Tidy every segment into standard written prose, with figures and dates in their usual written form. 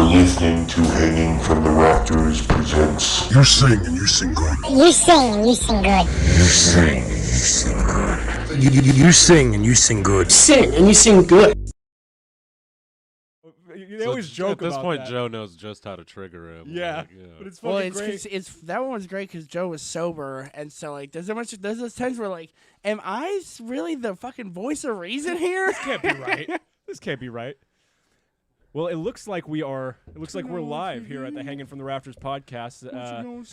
listening to Hanging from the Rafters presents You sing and you sing good. You sing and you sing good. You sing and you sing good. Sing and you sing good. They always joke at this about point. that. Joe knows just how to trigger him. Yeah, like, you know. but it's fucking Well, great. it's that one was great because Joe was sober, and so like there's those times where like, am I really the fucking voice of reason here? This can't be right. This can't be right. Well, it looks like we are. It looks like we're live here at the Hanging from the Rafters podcast.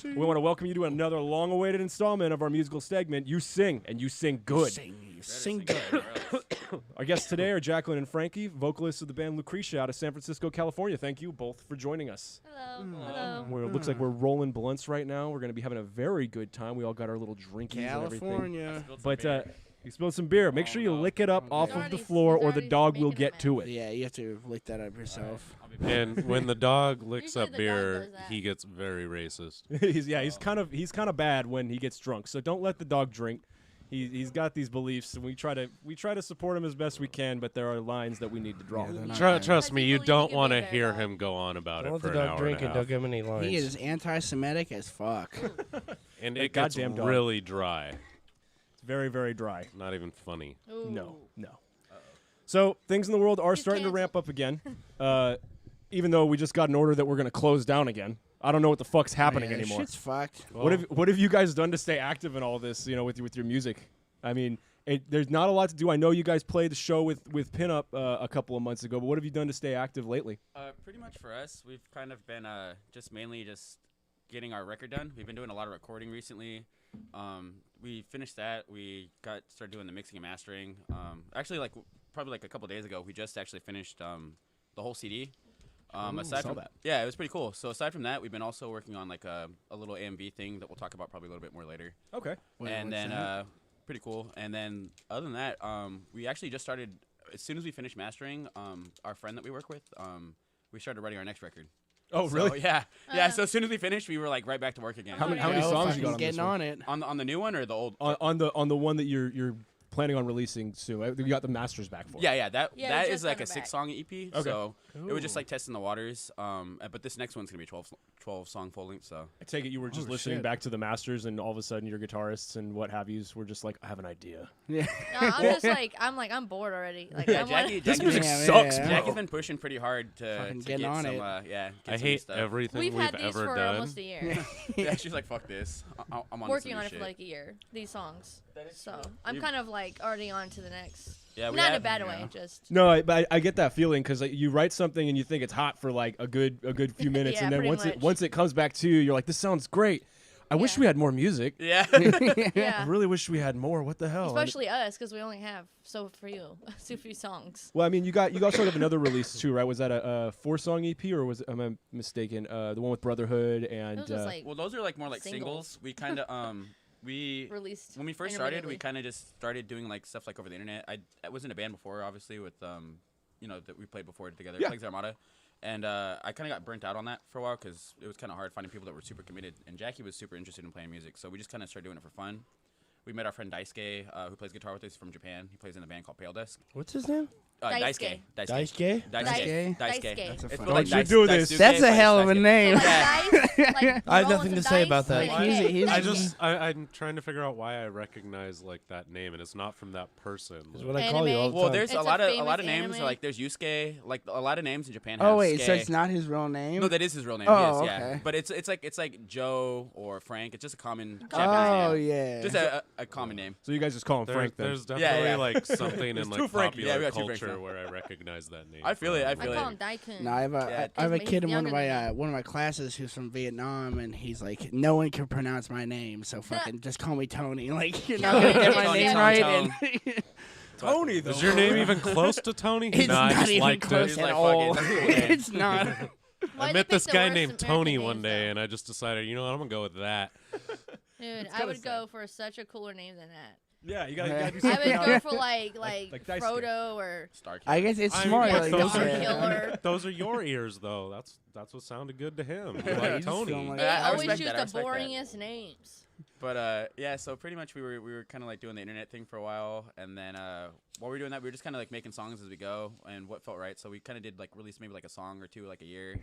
We want to welcome you to another long-awaited installment of our musical segment. You sing and you sing good. You sing good. Our guests today are Jacqueline and Frankie, vocalists of the band Lucrecia out of San Francisco, California. Thank you both for joining us. Hello. It looks like we're rolling blunts right now. We're going to be having a very good time. We all got our little drinkies and everything. California. But you spilled some beer. Make sure you lick it up off of the floor, or the dog will get to it. Yeah, you have to lick that up yourself. And when the dog licks Usually up the dog beer, does that. he gets very racist. He's kind of bad when he gets drunk. So don't let the dog drink. He's got these beliefs, and we try to support him as best we can. But there are lines that we need to draw. Trust me, you People don't can want to be very hear loud. him go on about Don't it let for the an dog hour drink and a and half. don't give him any lines. He is anti-Semitic as fuck. And That it gets goddamn dog. really dry. It's very, very dry. Not even funny. Ooh. No. So things in the world are He's starting to canceled. ramp up again. Even though we just got an order that we're going to close down again. I don't know what the fuck's happening Man, anymore. Shit's fucked. What have you guys done to stay active in all this? You know, with your music. I mean, there's not a lot to do. I know you guys played the show with Pinup a couple of months ago, but what have you done to stay active lately? Pretty much for us, we've kind of been just mainly just getting our record done. We've been doing a lot of recording recently. We finished that. We started doing the mixing and mastering. Actually, probably a couple days ago, we just actually finished the whole CD. Aside saw from that. Yeah, it was pretty cool. So aside from that, we've been also working on a little AMV thing that we'll talk about probably a little bit more later. Okay. And then pretty cool. And then other than that, we actually just started as soon as we finished mastering. Our friend that we work with, we started writing our next record. Oh, So, really? yeah. So as soon as we finished, we were right back to work again. How many songs you got on this getting one? on it? On the new one or the old? On the one that you're planning on releasing soon. You got the masters back for. Yeah. That Yeah, we that just is a got it back. 6-song EP. Okay. So it was just testing the waters. But this next one's gonna be 12 song full length. So I take it you were just listening back to the masters, and all of a sudden your guitarists and what have yous were just like, I have an idea. Yeah. No, I'm just I'm bored already. Like, yeah, I'm like, Jackie, This Jackie- music Yeah, sucks, yeah. bro. Jackie's been pushing pretty hard to Fucking get getting on some. it. Get I some hate stuff. everything we've had these ever for done. almost a year. Yeah, she's like, fuck this. I'm on Working this on new it for shit. like a year. These songs. So true. I'm You- kind of already on to the next. Yeah, we Not in a have- bad yeah. way. Just No, but I get that feeling because you write something and you think it's hot for a good few minutes, Yeah, and then pretty once it comes back to you, you're like, this sounds great. I wish Yeah. we had more music. Yeah. I yeah. really wish we had more. What the hell? Especially us, because we only have so few songs. Well, I mean, you got sort of another release too, right? Was that a 4-song EP, or am I mistaken? The one with Brotherhood and It was just Well, those are more like singles. We kind of we Released when we first started, we intermittently. kind of just started doing stuff over the internet. I was in a band before, obviously, with that we played before together, Yeah. Plagues Armada, and I kind of got burnt out on that for a while because it was kind of hard finding people that were super committed. And Jackie was super interested in playing music, so we just kind of started doing it for fun. We met our friend Daisuke, who plays guitar with us from Japan. He plays in a band called Pale Desk. What's his name? Daisuke. Daisuke? Daisuke. Daisuke. That's a It's fun spelled like Don't you Daisuke, do this. Daisuke, That's but a it's hell of a Daisuke. name. I have nothing to say about that. I'm trying to figure out why I recognize that name, and it's not from that person. Is what I call you all the Well, time. there's It's a lot a of famous names. anime. There's Yusuke. A lot of names in Japan. Have Oh wait, so Ske. it's not his real name. No, that is his real name. Oh, yes, yeah. okay. But it's like Joe or Frank. It's just a common Japanese Oh name. yeah. Just a common name. So you guys just call him Frank then? There's Yeah, definitely yeah. something in two Frankies. popular Yeah, we got two Franks culture now. where I recognize that name. I feel it, I from. feel I it. call him Daikun. No, I have Yeah. I have a He's kid in one of younger my than one of my classes who's from Vietnam, and he's like, no one can pronounce my name, so fucking just call me Tony. Like you're not gonna get my Tony, name Tony, right. Tony. And Tony, though. Is your name even close to Tony? it's Nah, I not just even liked close it. He's at like, fuck it, all. that's a cool name. It's not. Why I they met pick this the guy worst named American Tony names, one day, though? and I just decided, I'm gonna go with that. Dude, I would go for such a cooler name than that. Yeah, you gotta do I something. would go for like like Daisuke. Frodo or Starkey. I guess it's I mean, smart. but Like, those that's are- it. Killer. Those are your ears, though. That's what sounded good to him. You Yeah, like you just Tony. feel like- They I always respect use that, I the respect that. boringest names. But yeah, so pretty much we were kind of doing the internet thing for a while, and then while we were doing that, we were just kind of making songs as we go and what felt right. So we kind of did release maybe a song or two a year.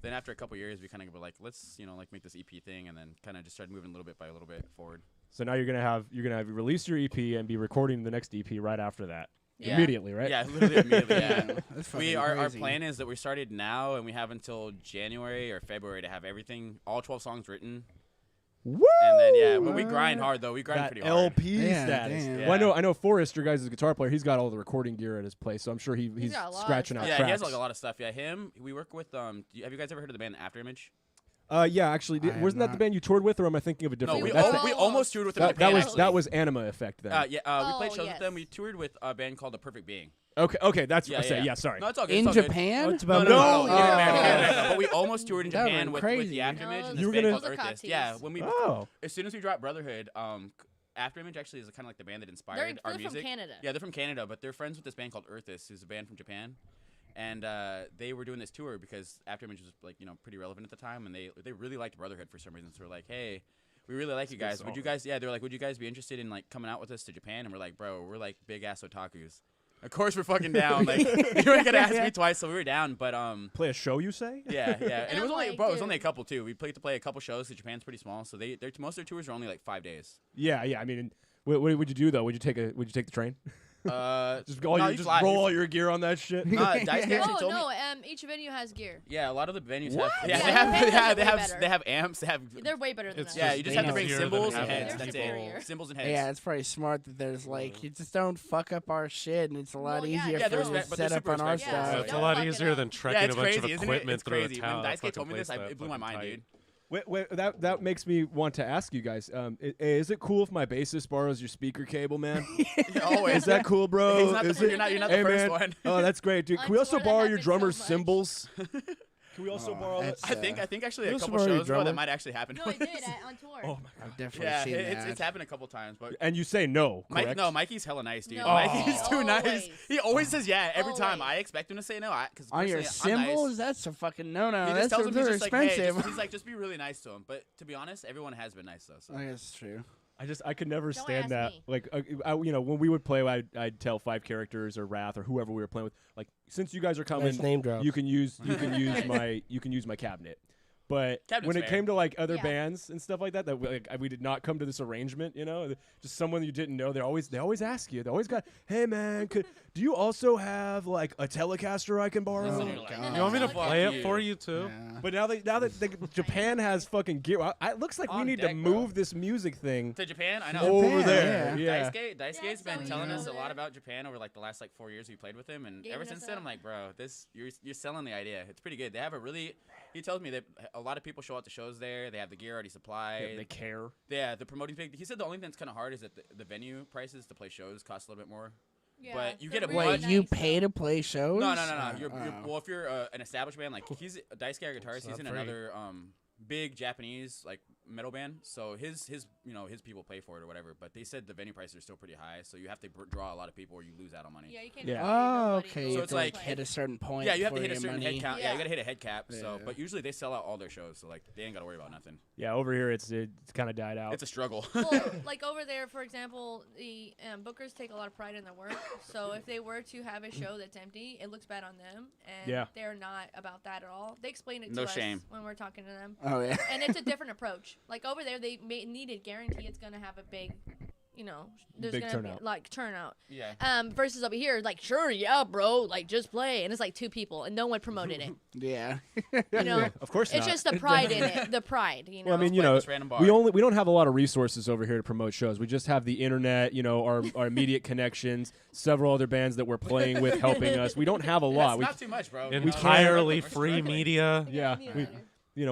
then after a couple years, we kind of were like, let's like make this EP thing, and then kind of just started moving a little bit by a little bit forward. So now you're gonna have release your EP and be recording the next EP right after that. Yeah. Immediately, right? Yeah, literally immediately. Yeah. That's fucking Our crazy. plan is that we started now, and we have until January or February to have everything, all 12 songs written. Woo! And then but we grind hard though. We grind That pretty hard. LP Yeah, status. damn. Well, I know Forrest, your guys' guitar player. He's got all the recording gear at his place, so I'm sure he's got a lot of scratching out stuff. Yeah, tracks. he has like a lot of stuff. Yeah, we work with. Have you guys ever heard of the band After Image? Yeah, actually, I have wasn't that the not. band you toured with, or am I thinking of a different No, one? we almost toured with them. in that Japan, was actually. that was Anima Effect then. We Oh, played shows yes. with them. We toured with a band called The Perfect Being. Okay, that's Yeah, what I say. yeah. Yeah, sorry. No, it's all good. In it's all good. Japan? It's No, about no, No! no. But we almost toured in That would've Japan been with crazy. the After Image and You this were band gonna- called Those are Earthist. Yeah, cocktease. Oh. as soon as we dropped Brotherhood, After Image actually is kind of like the band that inspired our They're music. from Canada. Yeah, they're from Canada, but they're friends with this band called Earthist, who's a band from Japan. And they were doing this tour because After Image was pretty relevant at the time, and they really liked Brotherhood for some reason. So we're like, hey, we really like you guys. Would you guys? Yeah, they were like, would you guys be interested in coming out with us to Japan? And we're like, bro, we're like big ass otakus. Of course we're fucking down. Like you weren't gonna ask me twice, so we were down. But Play a show, you say? yeah. And And it was I'm only like, it was only a dude. couple too. We played to play a couple shows. Cause Japan's pretty small, so most of their tours are only 5 days. Yeah. I mean, what would you do though? Would you take the train? Just Just roll all your gear on that shit. Dice actually Oh told me. no! Each venue has gear. Yeah, a lot of the venues What? have. Yeah, Yeah, the Japan ones are way they have better. amps. They have. They're way better than It's us. Yeah, just you just have to bring easier than cymbals and having heads. They're That's superior. it. Cymbals and heads. Yeah, it's probably smart that there's you just don't fuck up our shit, and it's a lot Well, yeah, easier yeah, for they're you to respect- but they're set up super on our respectful. Yeah, stuff. It's a don't lot fuck it easier up. than Yeah, trekking it's a bunch crazy, of isn't it? equipment It's through crazy. a town. When Dice K told me this, it blew my mind, dude. Wait, that makes me want to ask you guys. Is it cool if my bassist borrows your speaker cable, man? Always. Is that cool, bro? He's not Is the- it? you're not the Hey, first man. one. Oh, that's great, dude. On Can we also tour, that borrow your happens so drummer's much. cymbals? Can we also borrow that? that's- I think actually You're a couple supposed to be shows ago drummer. that might actually happen. No, I did on tour. Oh my I've definitely Yeah, seen that. it's happened a couple times, but And you say no, correct? Mikey's hella nice, dude. No. Mikey's too nice. Always. He always says yeah every time. Always. I expect him to say no. Cause On your personally, I'm cymbals, nice. that's a fucking no-no. He That's just tells him he's they're just like, hey, expensive. he's like, just be really nice to him. But to be honest, everyone has been nice though. So. I guess it's true. I could never Don't stand ask that. me. Like, when we would play, I'd tell 5 characters or Wrath or whoever we were playing with. Like, since you guys are coming, Nice name drops. you can use my cabinet. But Cabinet's when it fair. came to other Yeah. bands and stuff like that we did not come to this arrangement, just someone you didn't know. They always ask you. They always got, hey man, do you also have a Telecaster I can borrow? Listen, Oh, you're like, God. You want me to Fuck play you. it for you too? Yeah. But now that Japan has fucking gear, it looks like we On need to deck, bro. move this music thing To Japan, I know. over Japan, there. yeah. Yeah. Dice Gate's Yeah, been so telling you us know a lot that. about Japan over the last 4 years we played with him, and Giving ever us since a- then I'm like, bro, you're selling the idea. It's pretty good. They have a really. He tells me that a lot of people show up to shows there. They have the gear already supplied. They care. Yeah, the promoting big. He said the only thing that's kind of hard is that the venue prices to play shows cost a little bit more. Yeah, But you they're get a really Wait, much- you nice, pay though. to play shows? No. You're, Oh. well, if you're an established band, like he's Dice Guy guitarist, he's not in free. another big Japanese metal band. So his people pay for it or whatever. But they said the venue prices are still pretty high, so you have to draw a lot of people or you lose out on money. Yeah, you can't. Yeah. just pay Oh, nobody okay. to You So have it's to like- hit a certain point. Yeah, you have to for hit a your certain money. head count. Yeah, you Yeah. gotta hit a head cap. So, Yeah. but usually they sell out all their shows, so they ain't gotta worry about nothing. Yeah, over here it's kind of died out. It's a struggle. Well, over there, for example, the bookers take a lot of pride in their work. So if they were to have a show that's empty, it looks bad on them, and Yeah. they're not about that at all. They explain it to No us shame. when we're talking to them, Oh, yeah. and it's a different approach. Like over there, they needed guarantee it's gonna have a big, there's Big gonna turnout. be turnout. Yeah. Versus over here, sure, yeah, bro, just play, and it's 2 people, and no one promoted it. Yeah. Of course It's not. just the pride in it. The pride, Well, I mean, Play at this random bar. we don't have a lot of resources over here to promote shows. We just have the internet, our immediate connections, several other bands that we're playing with helping us. We don't have a lot. That's We, not too much, bro. Entirely We're free struggling. media. yeah,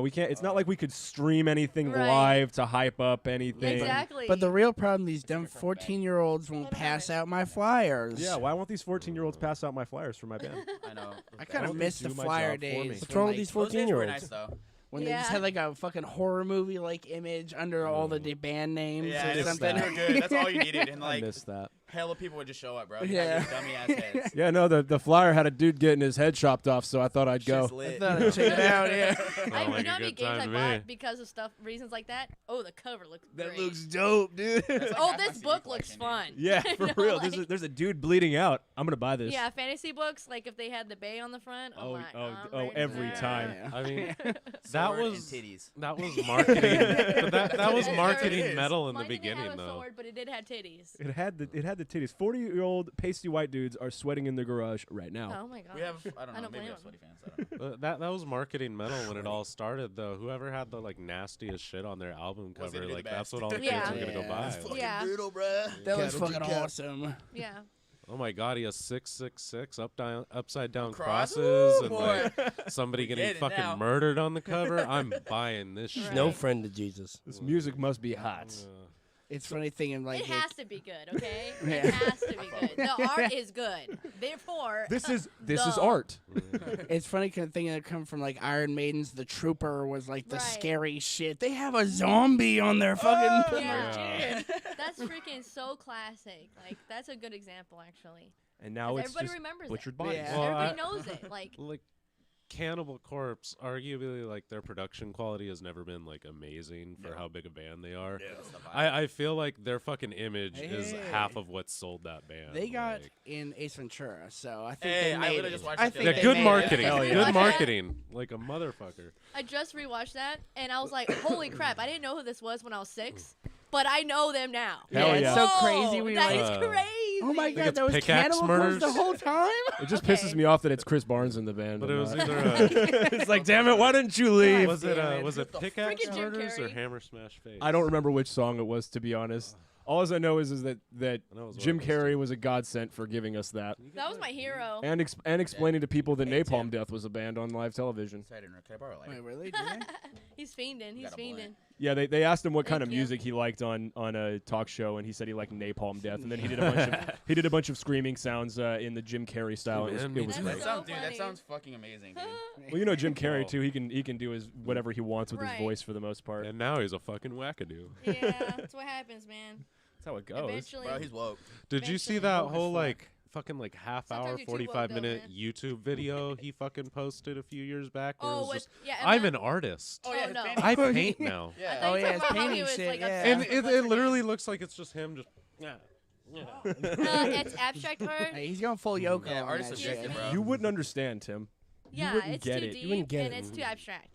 we can't. It's not like we could stream anything Right. live to hype up anything. Exactly. But the real problem, these dumb 14-year-olds won't pass out my flyers. Yeah, why won't these 14-year-olds pass out my flyers for my band? I know. I kind Why of don't miss they the do my flyer job for me? days. What's when, wrong with like, these Those days were 14-year-olds? nice though. when they just Yeah. had a fucking horror movie image under all the band names Yeah, or it's something. that. super good. That's all you needed. And I missed that. hella people would just show up, bro. Yeah. Dummy ass heads. Yeah, no, the flyer had a dude getting his head chopped off, so I thought I'd go. Shit's lit. Thought I'd check it out, yeah. I, like you know a how many good games time I to bought me. because of reasons like that? Oh, the cover looks That great. looks dope, dude. That's like Oh, half my this CD book looks collection, fun. Yeah, You for know, real. like- There's a dude bleeding out. I'm gonna buy this. Yeah, fantasy books, like if they had the bay on the front. I'm like, I'm ready for every that. time. I mean, dude. that Sword and was titties. that was marketing. But that was It marketing is. metal in Mine the didn't beginning, have a though. sword, but it did have titties. It had the titties. 40-year-old pasty white dudes are sweating in their garage right now. Oh my god. We have, I don't know, don't maybe we blame have them. sweaty fans. I don't know. That was marketing metal when it all started, though. Whoever had the like nastiest shit on their album Was cover, gonna be the like that's best. what all the kids Yeah. were gonna go Yeah. buy. That's Like, Yeah. brutal, bruh. That was Cattle fucking cat. awesome. Yeah. oh my god, he has 666 upside down Cross? crosses, Woo, and boy. like somebody getting Get it fucking now. murdered on the cover. I'm buying this shit. Right. No friend of Jesus. This music must be hot. It's funny thinking like It has to be good, okay? Yeah. It has to be good. The art is good. Therefore, This is the- art. it's funny kind of thinking it come from like Iron Maiden's The Trooper was like the Right. scary shit. They have a zombie on their fucking yeah. That's freaking so classic. Like that's a good example, actually. And now 'Cause it's everybody just remembers butchered it. bodies. Yeah. Well, Everybody knows it. Like like Cannibal Corpse, arguably like their production quality has never been like amazing for how big a band they are. I feel like their fucking image is Hey. half of what sold that band. They got like- in Ace Ventura, so I think Hey, they I made literally it. just watched I it the think other yeah, they good made marketing. It. Hell yeah. Good Watch marketing. Like a motherfucker. I just rewatched that and I was like, holy crap! I didn't know who this was when I was 6, but I know them now. Hell Yeah, yeah. it's so Whoa, crazy. We that were is like- crazy. oh my Think god, it's that was Pickaxe Cannibal Corpse Murders? the whole time. It just Okay. pisses me off that it's Chris Barnes in the band. But and it was not- either it's like, damn it, why didn't you leave? was it Freaking Pickaxe Jim Murders or Carrey. Hammer Smash Face? I don't remember which song it was, to be honest. All I know is that I know it was Jim one of those Carrey was a godsend for giving us that, That was my hero. and explaining to people that Hey, Napalm Tim. Death was a band on live television. Sorry, I didn't know. Can I borrow a lighter? Wait, really? Did they? He's fiending. He's Got a blunt. fiending. Yeah, they asked him what kind of Thank you. music he liked on a talk show, and he said he liked Napalm Death, and then he did a bunch of screaming sounds in the Jim Carrey style. It was, Man, it was me great. That's That sounds, so dude, that funny. sounds fucking amazing, dude. Well, you know Jim Carrey Oh. too. He can do his whatever he wants with his Right. voice for the most part. And now he's a fucking wackadoo. Yeah, that's what happens, man. That's how it goes. Eventually, Bro, he's woke. Did you see Eventually. that Woke as whole fuck. like fucking like half hour, Sometimes you're too woke, 45-minute though, YouTube video he fucking posted a few years back? Where it oh, was with, just, yeah. I'm Emma? an artist. Oh, yeah, Oh, his no. painting. I paint now. I Yeah. thought Oh, you yeah, were his talking about how he painting was, shit, like, yeah. upset And with it what's her literally name. looks like it's just him just. Yeah. It's abstract art. Hey, he's going full Yoko. Yeah, on artist that subjective, shit. bro. You wouldn't understand, Tim. Yeah, wouldn't it's get too it. You deep wouldn't get and it. it's too abstract.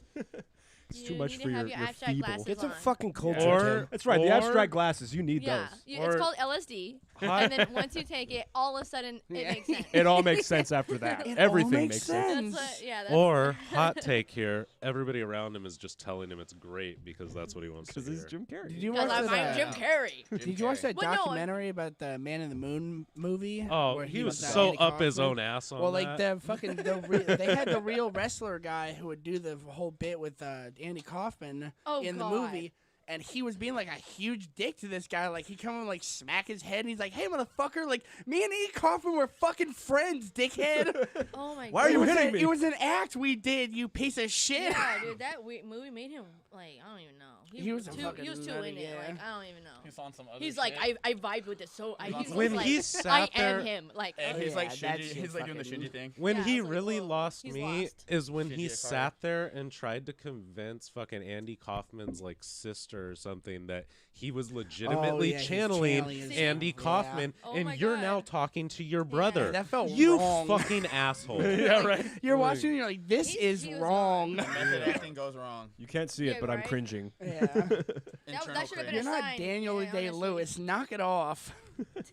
It's You too much need for to have your abstract feeble. glasses Get some on. fucking culture, Or- Tim. That's right. The Or- abstract glasses, you need Yeah, those. it's Or- called LSD. Hot- And then once you take it, all of a sudden it makes sense. It all makes sense after that. It all Everything makes makes sense. That's what, yeah. That's, Or hot take here, everybody around him is just telling him it's great because that's what he wants to Because hear. this is Jim Carrey. Did you because watch I'm that? Jim Carrey. Did you watch that Well, no, documentary about the Man in the Moon movie? Oh, where he was that so Andy up his Kaufman? own ass on Well, like that. the fucking they had the real wrestler guy who would do the whole bit with Andy Kaufman Oh, in God. the movie. And he was being like a huge dick to this guy. Like he come and like smack his head, and he's like, "Hey, motherfucker! Like me and Andy Kaufman were fucking friends, dickhead." Oh my Why are god. you It was hitting a- me? It was an act we did, you piece of shit. Yeah, dude, that movie made him like I don't even know. He was a too. fucking He was too nutty, in it. yeah. Like I don't even know. He's on some other He's like shit. I vibed with it so. He's When like, he sat I there- am him. Like And Oh, he's like yeah, that Shinji. shit He's like doing the fucking- Shinji thing. When Yeah, he I was like, really whoa, lost he's me lost. is when he Shinji sat there and tried to convince fucking Andy Kaufman's like sister or something that he was legitimately yeah, he's channeling channeling his- Andy yeah. Kaufman, Oh and my you're God. now talking to your brother. That felt you wrong. fucking asshole. Yeah, right. You're watching, and you're like, "This is he was wrong." The method acting goes wrong. You can't see it, Yeah, but I'm right. cringing. Yeah. Internal that should've been You're a not sign, Daniel yeah, Day Lewis. Knock it off.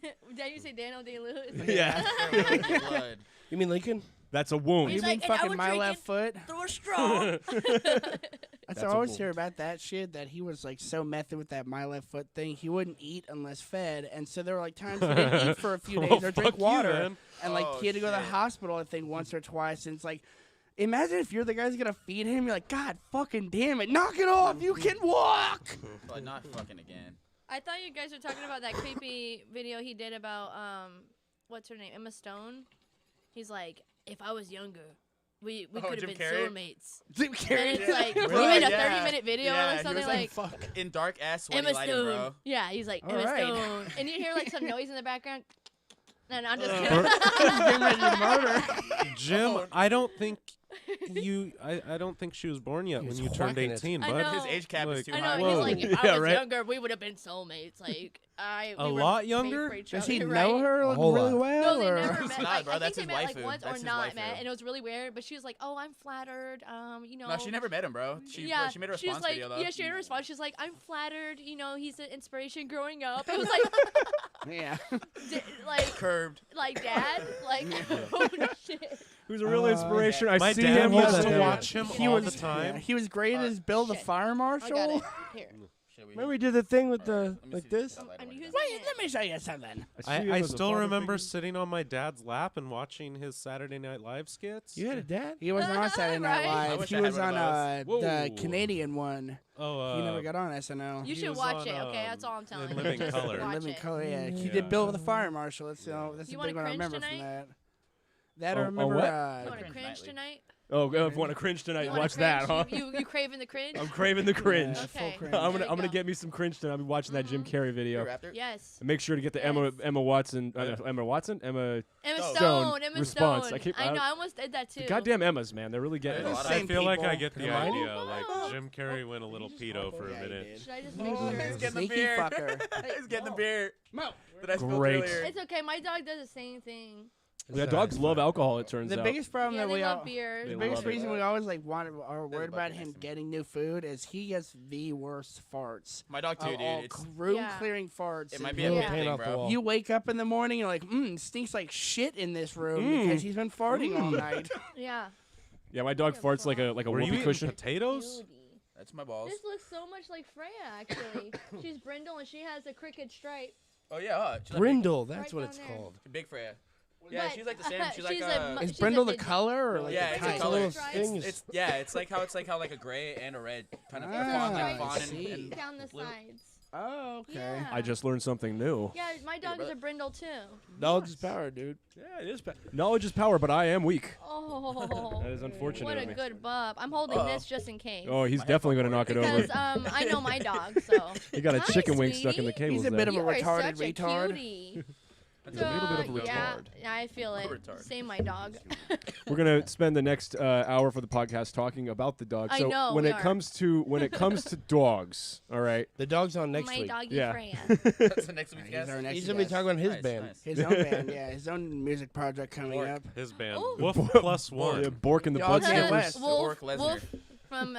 Did you say Daniel Day-Lewis? Yeah. cringe. Blood. You mean Lincoln? That's a wound. You He's mean like, "And I fucking would my drink left it foot? Through a straw. That's That's what I a always bull. hear about that shit. That he was like so method with that my left foot thing. He wouldn't eat unless fed, and so there were like times he didn't eat for a few days Well, or drink fuck you, water, then. and like Oh, he had to go to the shit. hospital. I think once or twice, and it's like. Imagine if you're the guy who's gonna feed him. You're like, God fucking damn it, knock it off. You can walk. But not fucking again. I thought you guys were talking about that creepy video he did about what's her name, Emma Stone. He's like, if I was younger, we Oh, could have Jim been Carrey? soulmates. Jim And Carrey. it's like, we Really? made a Yeah. 30-minute video Yeah, or he something was like, fuck. In dark ass sweaty Emma lighting, Stone. bro. Yeah, he's like, All Emma right. Stone. And you hear like some noise in the background. And I'm just Or- kidding. Getting ready to murder. Jim, I don't think I don't think she was born yet He when was you turned whacking it. 18, I bud. know. His age cap is Like, too I high. know, he's like, if Yeah, I was right. younger, we would have been soulmates. Like, A lot younger? Does he right? know her like, whole really lot. well? No, they or? never It's met. not, Like, bro. I That's think his they met like waifu. once That's or his not waifu. met, and it was really weird. But she was like, "Oh, I'm flattered." You know. No, she never met him, bro. She made a response she was like, video though. yeah, she made a response. She's like, "I'm flattered. You know, he's an inspiration growing up." It was like, Yeah. like, Curved. like dad, like, oh shit. Who's a real inspiration? I My see dad him. hold used that to there. watch him He all was the time. He was great as Bill the Shit. Fire I got Marshal. it. Here. Remember we did the thing with the Let me like see this? I'm using Wait, it. let me show you something. see him I as a still father remember figure. sitting on my dad's lap and watching his Saturday Night Live skits. You had a dad? He wasn't on Saturday Night Right. I Live. wish He I had was one on of those. the Whoa. Canadian one. Oh, He never got on SNL. You He should was watch on, it. Okay, that's all I'm telling in you. Living Just Color. watch Living it. Color, yeah. He Yeah. did Bill the Fire Marshal. That's that's You a wanna big one I cringe remember from tonight? that. I Oh, remember. what? You Cringe want to cringe nightly. tonight? Oh, if you want to cringe tonight, You wanna watch that, huh? cringe? You craving the cringe? I'm craving the cringe. Yeah, full Okay. cringe. I'm There gonna you go. get me some cringe tonight. I'll be watching that Jim Carrey video. Raptor? Yes. And make sure to get the Yes. Emma Watson, Emma Watson, Emma. Emma Stone. Stone. Emma response. Stone. I I know. I almost did that too. Goddamn Emmas, man, they're really getting. There's it. a lot I Same feel like I people. get the Come on. idea. Like Oh. Jim Carrey went a little pedo for a Yeah, he minute. did. Should I just make sure? He's getting the Sneaky beer. fucker. He's getting the beer. Mo. That I spilled Great. earlier. It's okay. My dog does the same thing. Yeah, dogs love alcohol. It turns The out. biggest problem Yeah, that they we love all. beer. They The love biggest it. reason we always like are worried about bucket him next to me. getting new food is he gets the worst farts. My dog too, Of all dude. It's, room Yeah. clearing farts. it might and be a Yeah. big Paint thing, off the bro. wall. You wake up in the morning, you're like, stinks like shit in this room because he's been farting all night. Yeah. Yeah, my dog Yeah, farts like a Were you whoopee eating cushion. potatoes? Beauty. That's my balls. This looks so much like Freya, actually. She's brindle and she has a crooked stripe. Oh yeah, she's like Brindle, that's Right what down it's there. called. big Freya. Yeah, But, she's like the same. She's like she's a. a Is she's brindle a the midget. color or like Yeah, the it's a type? color. Little Stripes. things. It's yeah, it's like how like a gray and a red kind of It's fawn, a like stripe fawn see. and down the blue. sides. Oh, okay. Yeah. I just learned something new. Yeah, my dog is brother. a brindle too. Knowledge is power, dude. Yeah, it is. Knowledge is power, but I am weak. Oh. That is unfortunate What of a me. good bub. I'm holding this just in case. Oh, he's My definitely gonna headphone knock it because over. I know my dog, so. He got a Hi, chicken wing stuck in the sweetie. cables He's a there. bit of a You are retarded such a retard. cutie. He's a little bit of a Yeah, retard. yeah, I feel it. retard. Same, my dog. We're gonna spend the next hour for the podcast talking about the dog. I So know, when we it are. comes to dogs, all right. The dog's on next my week. doggy Yeah. Freya. That's the next week's He's guest. our next He's gonna be guest. talking about his Nice, band. nice. His own band, yeah, his own music project coming Work. up. His band. Ooh. Wolf plus Yeah, one. Bork and the Y'all Blood get Sniffers. West. Orc Lesnar. Wolf from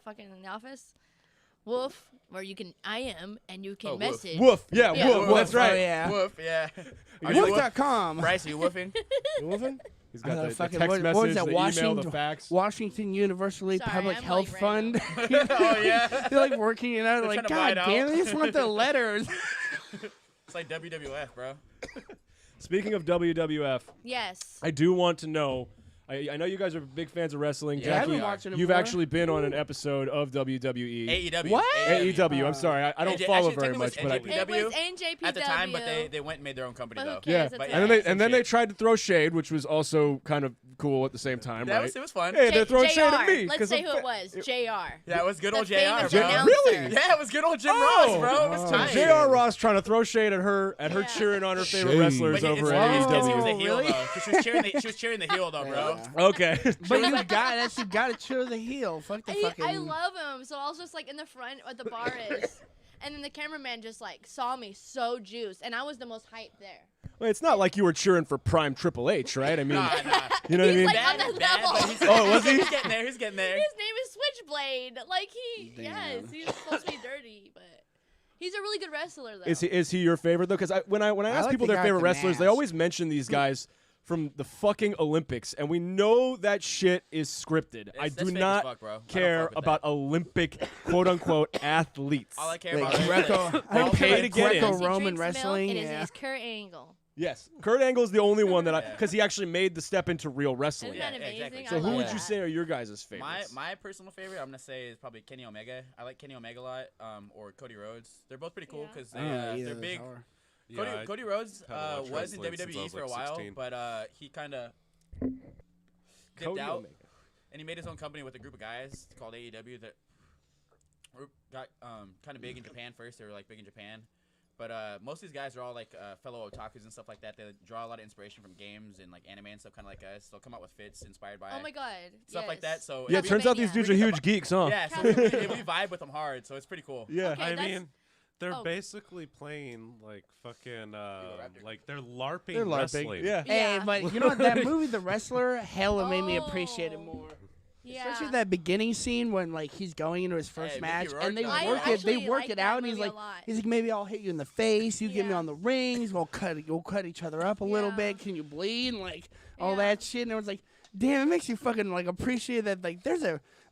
fucking The Office. Wolf, where you can IM and you can Oh, Woof. message. Woof. Yeah, Yeah. woof. That's Oh, right. yeah. Woof, yeah. Are you woofing? Wolf.com. Bryce, are you woofing? You wolfing? He's got the fucking- text what message, was that, the email, the Washington- fax. Washington Universally Sorry, Public I'm, Health like, Fund. Oh yeah. They're like working it out. They're Like, trying to buy God it damn, out." they just want the letters. It's like WWF, bro. Speaking of WWF, Yes. I do want to know. I know you guys are big fans of wrestling. Yeah, Jackie, we are. watching it you've more. actually been on an episode of WWE. AEW. What? AEW. I'm sorry, I don't AJ follow actually very technically much, was but I, NJPW. It was NJPW. At the time, but they went and made their own company But who though. cares? yeah, It's But okay. and then some they shit. tried to throw shade, which was also kind of cool at the same time, That right? was, it was fun. Hey, they're throwing JR. shade at me. Let's 'cause say I'm who fa- it was. JR. Yeah, it was good The old JR, famous bro. announcer. Really? Yeah, it was good old Jim Oh. Ross, bro. It was So tight. J.R. Ross trying to throw shade at her Yeah. cheering on her favorite Shade. wrestlers But over it's at because he was AEW. a heel really? though. She was cheering the heel though, bro. Yeah. Okay. But you got to cheer the heel. Fuck the fucking. I love him. So I was just like in the front where the bar is. And then the cameraman just like saw me so juiced. And I was the most hyped there. Well, it's not like you were cheering for Prime Triple H, right? I mean, Nah. you know what I He's mean? like Bad, on that bad, level. but he's, Oh, was he? He's getting there. He's getting there. His name is Switchblade. Like yes, he's supposed to be dirty, but he's a really good wrestler though. Is he your favorite though? Because when I ask like people the their guy favorite with the wrestlers, they mask. always mention these guys from the fucking Olympics, and we know that shit is scripted. I That's do fake as not fuck, bro. I don't care fuck with about Olympic quote unquote athletes. All I care Like about is Greco, They pay to get in. Yes, he Greco-Roman drinks wrestling. milk, and his Yeah. name is Kurt Angle. Yes, Kurt Angle's the only one that Yeah. because he actually made the step into real wrestling. Isn't that Yeah, amazing? exactly. So I who love would that. you say are your guys' favorites? my personal favorite. I'm gonna say is probably Kenny Omega. I like Kenny Omega a lot. Or Cody Rhodes. They're both pretty cool Yeah. because I don't know either they're of those big. are. Yeah, Cody Rhodes haven't watched was in wrestling since I WWE was, for a like, while, 16. but he kind of dipped Cody out, Omega. and he made his own company with a group of guys called AEW that got kind of big in Japan first. They were like big in Japan. But most of these guys are all like fellow otakus and stuff like that. They draw a lot of inspiration from games and like anime and stuff, kind of like us. They'll come out with fits inspired by Oh my god. stuff like that. So Yeah, it turns out these dudes are huge geeks, huh? yeah, so we vibe with them hard. So it's pretty cool. Yeah. Okay, I that's- mean, they're oh. basically playing like fucking like they're LARPing They're LARPing. wrestling. Yeah. Hey, Yeah. but you know what? That movie, The Wrestler, hella made me appreciate it Oh. more. Yeah. Especially that beginning scene when like he's going into his first Hey, match, Mickey Rourke and they does I it. work it. They actually work like it that out, and he's movie a like, lot. maybe I'll hit you in the face. You get me Yeah. on the rings. We'll cut each other up a little Yeah. bit. Can you bleed? And, like all Yeah. that shit. And it was like, damn, it makes you fucking like appreciate that. Like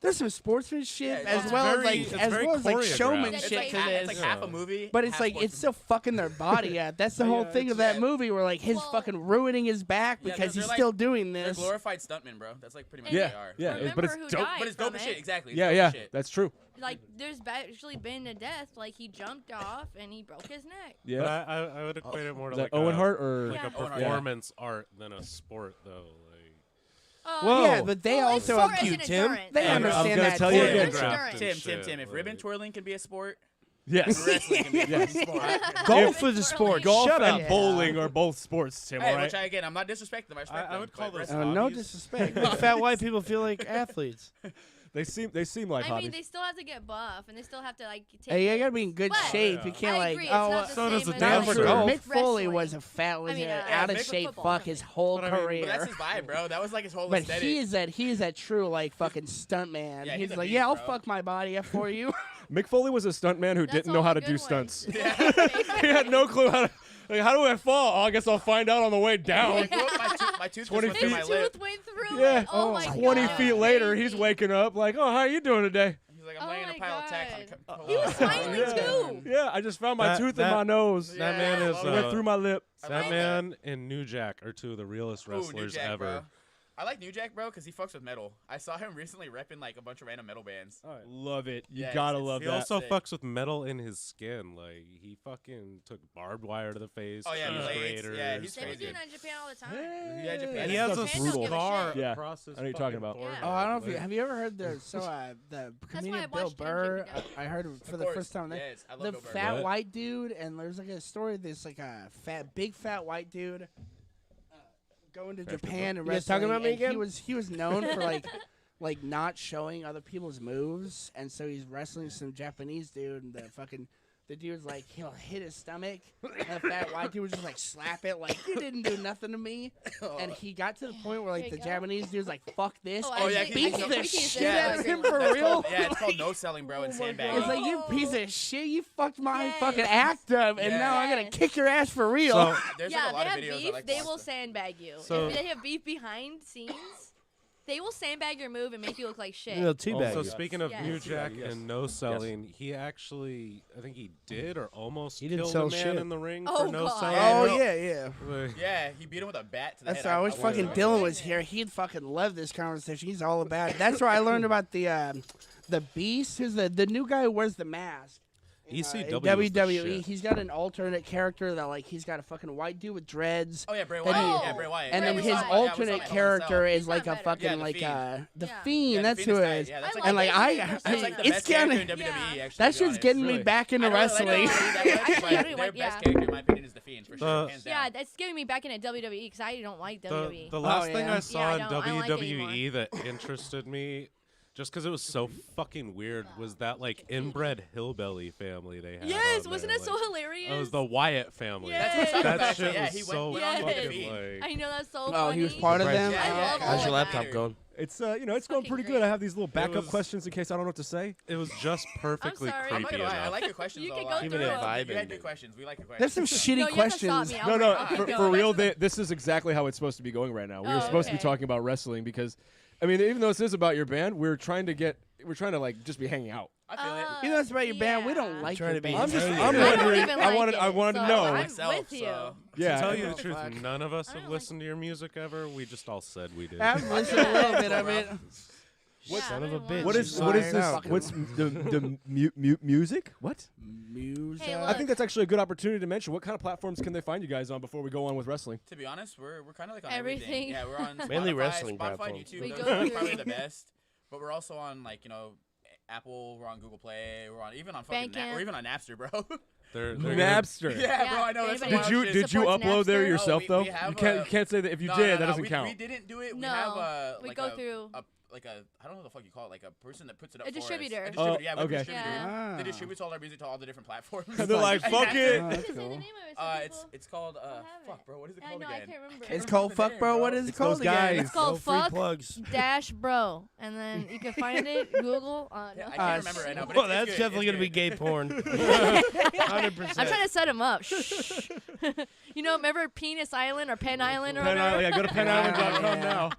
there's some sportsmanship Yeah, as it's well as very- like it's as very well as like choreographed. showmanship It's to like this. It's like half a movie. But it's half like sports. it's still fucking their body at. That's the whole Yeah, thing of that movie, where like his Well- fucking ruining his back Yeah, because they're he's like- still doing They're this. glorified stuntmen, bro. That's like pretty much And what they are. Yeah, Remember but it's who dope. died But it's dope from as shit. it? Exactly. It's Yeah, dope yeah, as shit. that's true. Like, there's actually been a death. Like, he jumped off and he broke his neck. Yeah. But I would equate it more to Is that like Owen a, Hart or like Yeah. a Owen Hart. performance art than a sport though. Like Whoa. Yeah, but they Well, also sport you, is Tim. endurance. they I'm understand gonna that tell you too. again, It's endurance. Tim, shit, if ribbon like- twirling can be a sport, Yes. wrestling can be a Yes. fucking sport. Golf is a sport. Golf Shut and up. bowling are both sports, Tim. Hey, all right. which again, I'm not disrespecting them. I respect I them, would call but those wrestling- No hobbies. disrespect. Fat white people feel like athletes. They seem like I hobbies. mean, they still have to get buff and they still have to, like, take Hey, you gotta hits. be in good But shape. Yeah. You can't I like agree, it's oh. not the so does same the as dance That's for true. golf. Mick Foley wrestling. was mean, out of Mick was shape football. fuck his whole But I mean- career. But that's his vibe, bro. That was like his whole But aesthetic. he is that true like fucking stunt man. Yeah, he's he's a like, beast, yeah, I'll bro. fuck my body up for you. Mick Foley was a stuntman who That's didn't know all how the to do good ones. stunts. Yeah. He had no clue how to. Like, how do I fall? Oh, I guess I'll find out on the way down. Like, my tooth 20 just went through His my lip. tooth went through Yeah. it. Oh, my 20 God. feet later, he's Crazy. waking up like, oh, how you doing today? He's like, I'm Oh laying in a my pile of tacks. God. I'm He was smiling, Yeah. too. Yeah, I just found my That- tooth that- in my nose. That man is Yeah, It went through my lip. I that love man and New Jack are two of the realest Ooh, New wrestlers Jack, ever. bro. I like New Jack, bro, because he fucks with metal. I saw him recently repping like a bunch of random metal bands. Love it. You Yeah, gotta it's- love He that. also Sick. fucks with metal in his skin. Like he fucking took barbed wire to the face. Oh, yeah, cheese blades. graters, Yeah, he's They be crazy. doing that in Japan all the time. Yeah, Japan. He has a That's Japan don't give a scar shit. Yeah, across his I know what you're talking fucking about. forehead. Oh, I don't know if you Like, have you ever heard the the why comedian I Bill watched him Burr. keep it I heard it for Of the course. first time. Yes, I love The Bill Burr. fat What? white dude, and there's like a story. There's like a big fat white dude going to Japan and You guys wrestling. talking about me and again? He was known for like not showing other people's moves, and so he's wrestling some Japanese dude, and the dude's like, he'll hit his stomach, and the fat white dude was just like slap it, like, you didn't do nothing to me. And he got to the point where like There the you go. Japanese dude's like, fuck this, Oh, and yeah, actually, he beats beats the the shit yeah, out of him that's for called- real. yeah, it's called no selling, bro, and sandbagging. It's like, you piece of shit, you fucked my Yes. fucking act up, and Yeah. now I'm gonna Yes. kick your ass for real. So There's Yeah, like a lot they of have videos I beef. like to They watch will them. sandbag you. So- If they have beef behind scenes, they will sandbag your move and make you look like shit. They'll teabag Also, you. speaking of Yes. New Jack Yes. and no selling, he actually, I think he did or almost He didn't killed sell a man shit. in the ring Oh, for no God. selling. Oh bro. yeah. Like, Yeah, he beat him with a bat to the That's head. why I wish was fucking like, Dylan was here. He'd fucking love this conversation. He's all about it. That's where I learned about the Beast, who's the new guy who wears the mask. In ECW was the WWE, shit. he's got an alternate character that like he's got a fucking white dude with dreads. Oh yeah, Bray And Wyatt. he- Yeah, Bray Wyatt. And Yeah, then we his saw it. Yeah, we saw alternate it. character is He's like not a better. fucking Yeah, the like Fiend. the Yeah. Fiend. Yeah, the That's Fiend who is it tight. is. Yeah, that's I like And like like that I, character. That's like the it's best character getting in WWE. Yeah. Actually, that to be shit's getting me Really? back into I don't wrestling. Like Actually, that, I but really their like- best yeah. character, in my opinion, is the Fiend for sure, hands Yeah, down. that's giving me back into WWE because I don't like the, WWE. the last Oh, thing yeah. I saw Yeah, I in don't- I don't like it WWE that interested me, just because it was so fucking weird, was that like inbred hillbilly family they had. Yes, on wasn't there. it so Like, hilarious? it was the Wyatt family. Yes. That's what's That up, shit yeah, was he so went on fucking WWE. like. I know that's so Oh, funny. he was part of them. Yeah, I love How's all your of laptop that. going? It's it's going fucking pretty great. good. I have these little backup was- questions in case I don't know what to say. It was just perfectly sorry. I'm not creepy gonna lie, I enough. like your questions. You though, can a go lot. Even through it them. You had vibing. good questions. We like your There's questions. some shitty No, you have to stop questions. me. No, I'll no, I'll for, keep for going. real, this is exactly how it's supposed to be going right now. We were Oh, supposed to be okay. talking about wrestling because, I mean, even though this is about your band, we're trying to like just be hanging out. I feel it. You know, it's about your band. We don't Yeah. like Trying your to be band. hanging. I'm I don't wondering. even I like wanted. I it, wanted to so know. I'm myself, with you. so- Yeah. To tell you Oh, the truth, fuck. none of us I have don't like- listened to your music ever. We just all said we did. I've listened to a little bit of it. Yeah, Son of a everyone bitch. What is this? Out. What's the music? What? Music. Hey, I look. think that's actually a good opportunity to mention. What kind of platforms can they find you guys on before we go on with wrestling? To be honest, we're kind of like on Everything. everything. Yeah, we're on Spotify, Mainly wrestling Spotify, platforms. YouTube. We Those go are through- probably the best. But we're also on like Apple. We're on Google Play. We're on even on fucking Bandcamp. we're even on Napster, bro. They're Napster. yeah, bro. I know. That's Anybody some Did you wild shit. did you Supports upload there Napster? yourself Oh, though? we have You can't say that if you No, did, no, that no, doesn't we, count. We didn't do it. We No, have we like go a, through- like a I don't know what the fuck you call it, like a person that puts it up A for us. distributor. A distributor. Oh, Yeah, we're a okay. distributor. Yeah. They distribute all our music to all the different platforms. They're like, fuck it. Oh, What that's does it say the cool. name of it? So people- It's called have fuck, it. bro. What is it I called know, I again? can't remember. It's called fuck, bro. What is it It's those called again? guys. It's called No free Fuck plugs. Dash Bro, and then you can find it. Google. Yeah, No. I can't remember right now. But Well, it's that's good. definitely It's gonna be good. gay porn. 100%. I'm trying to set him up. Shh. You know, remember Penis Island or Penn Island or Penn whatever? Island, yeah, go to pennisland.com Yeah. now.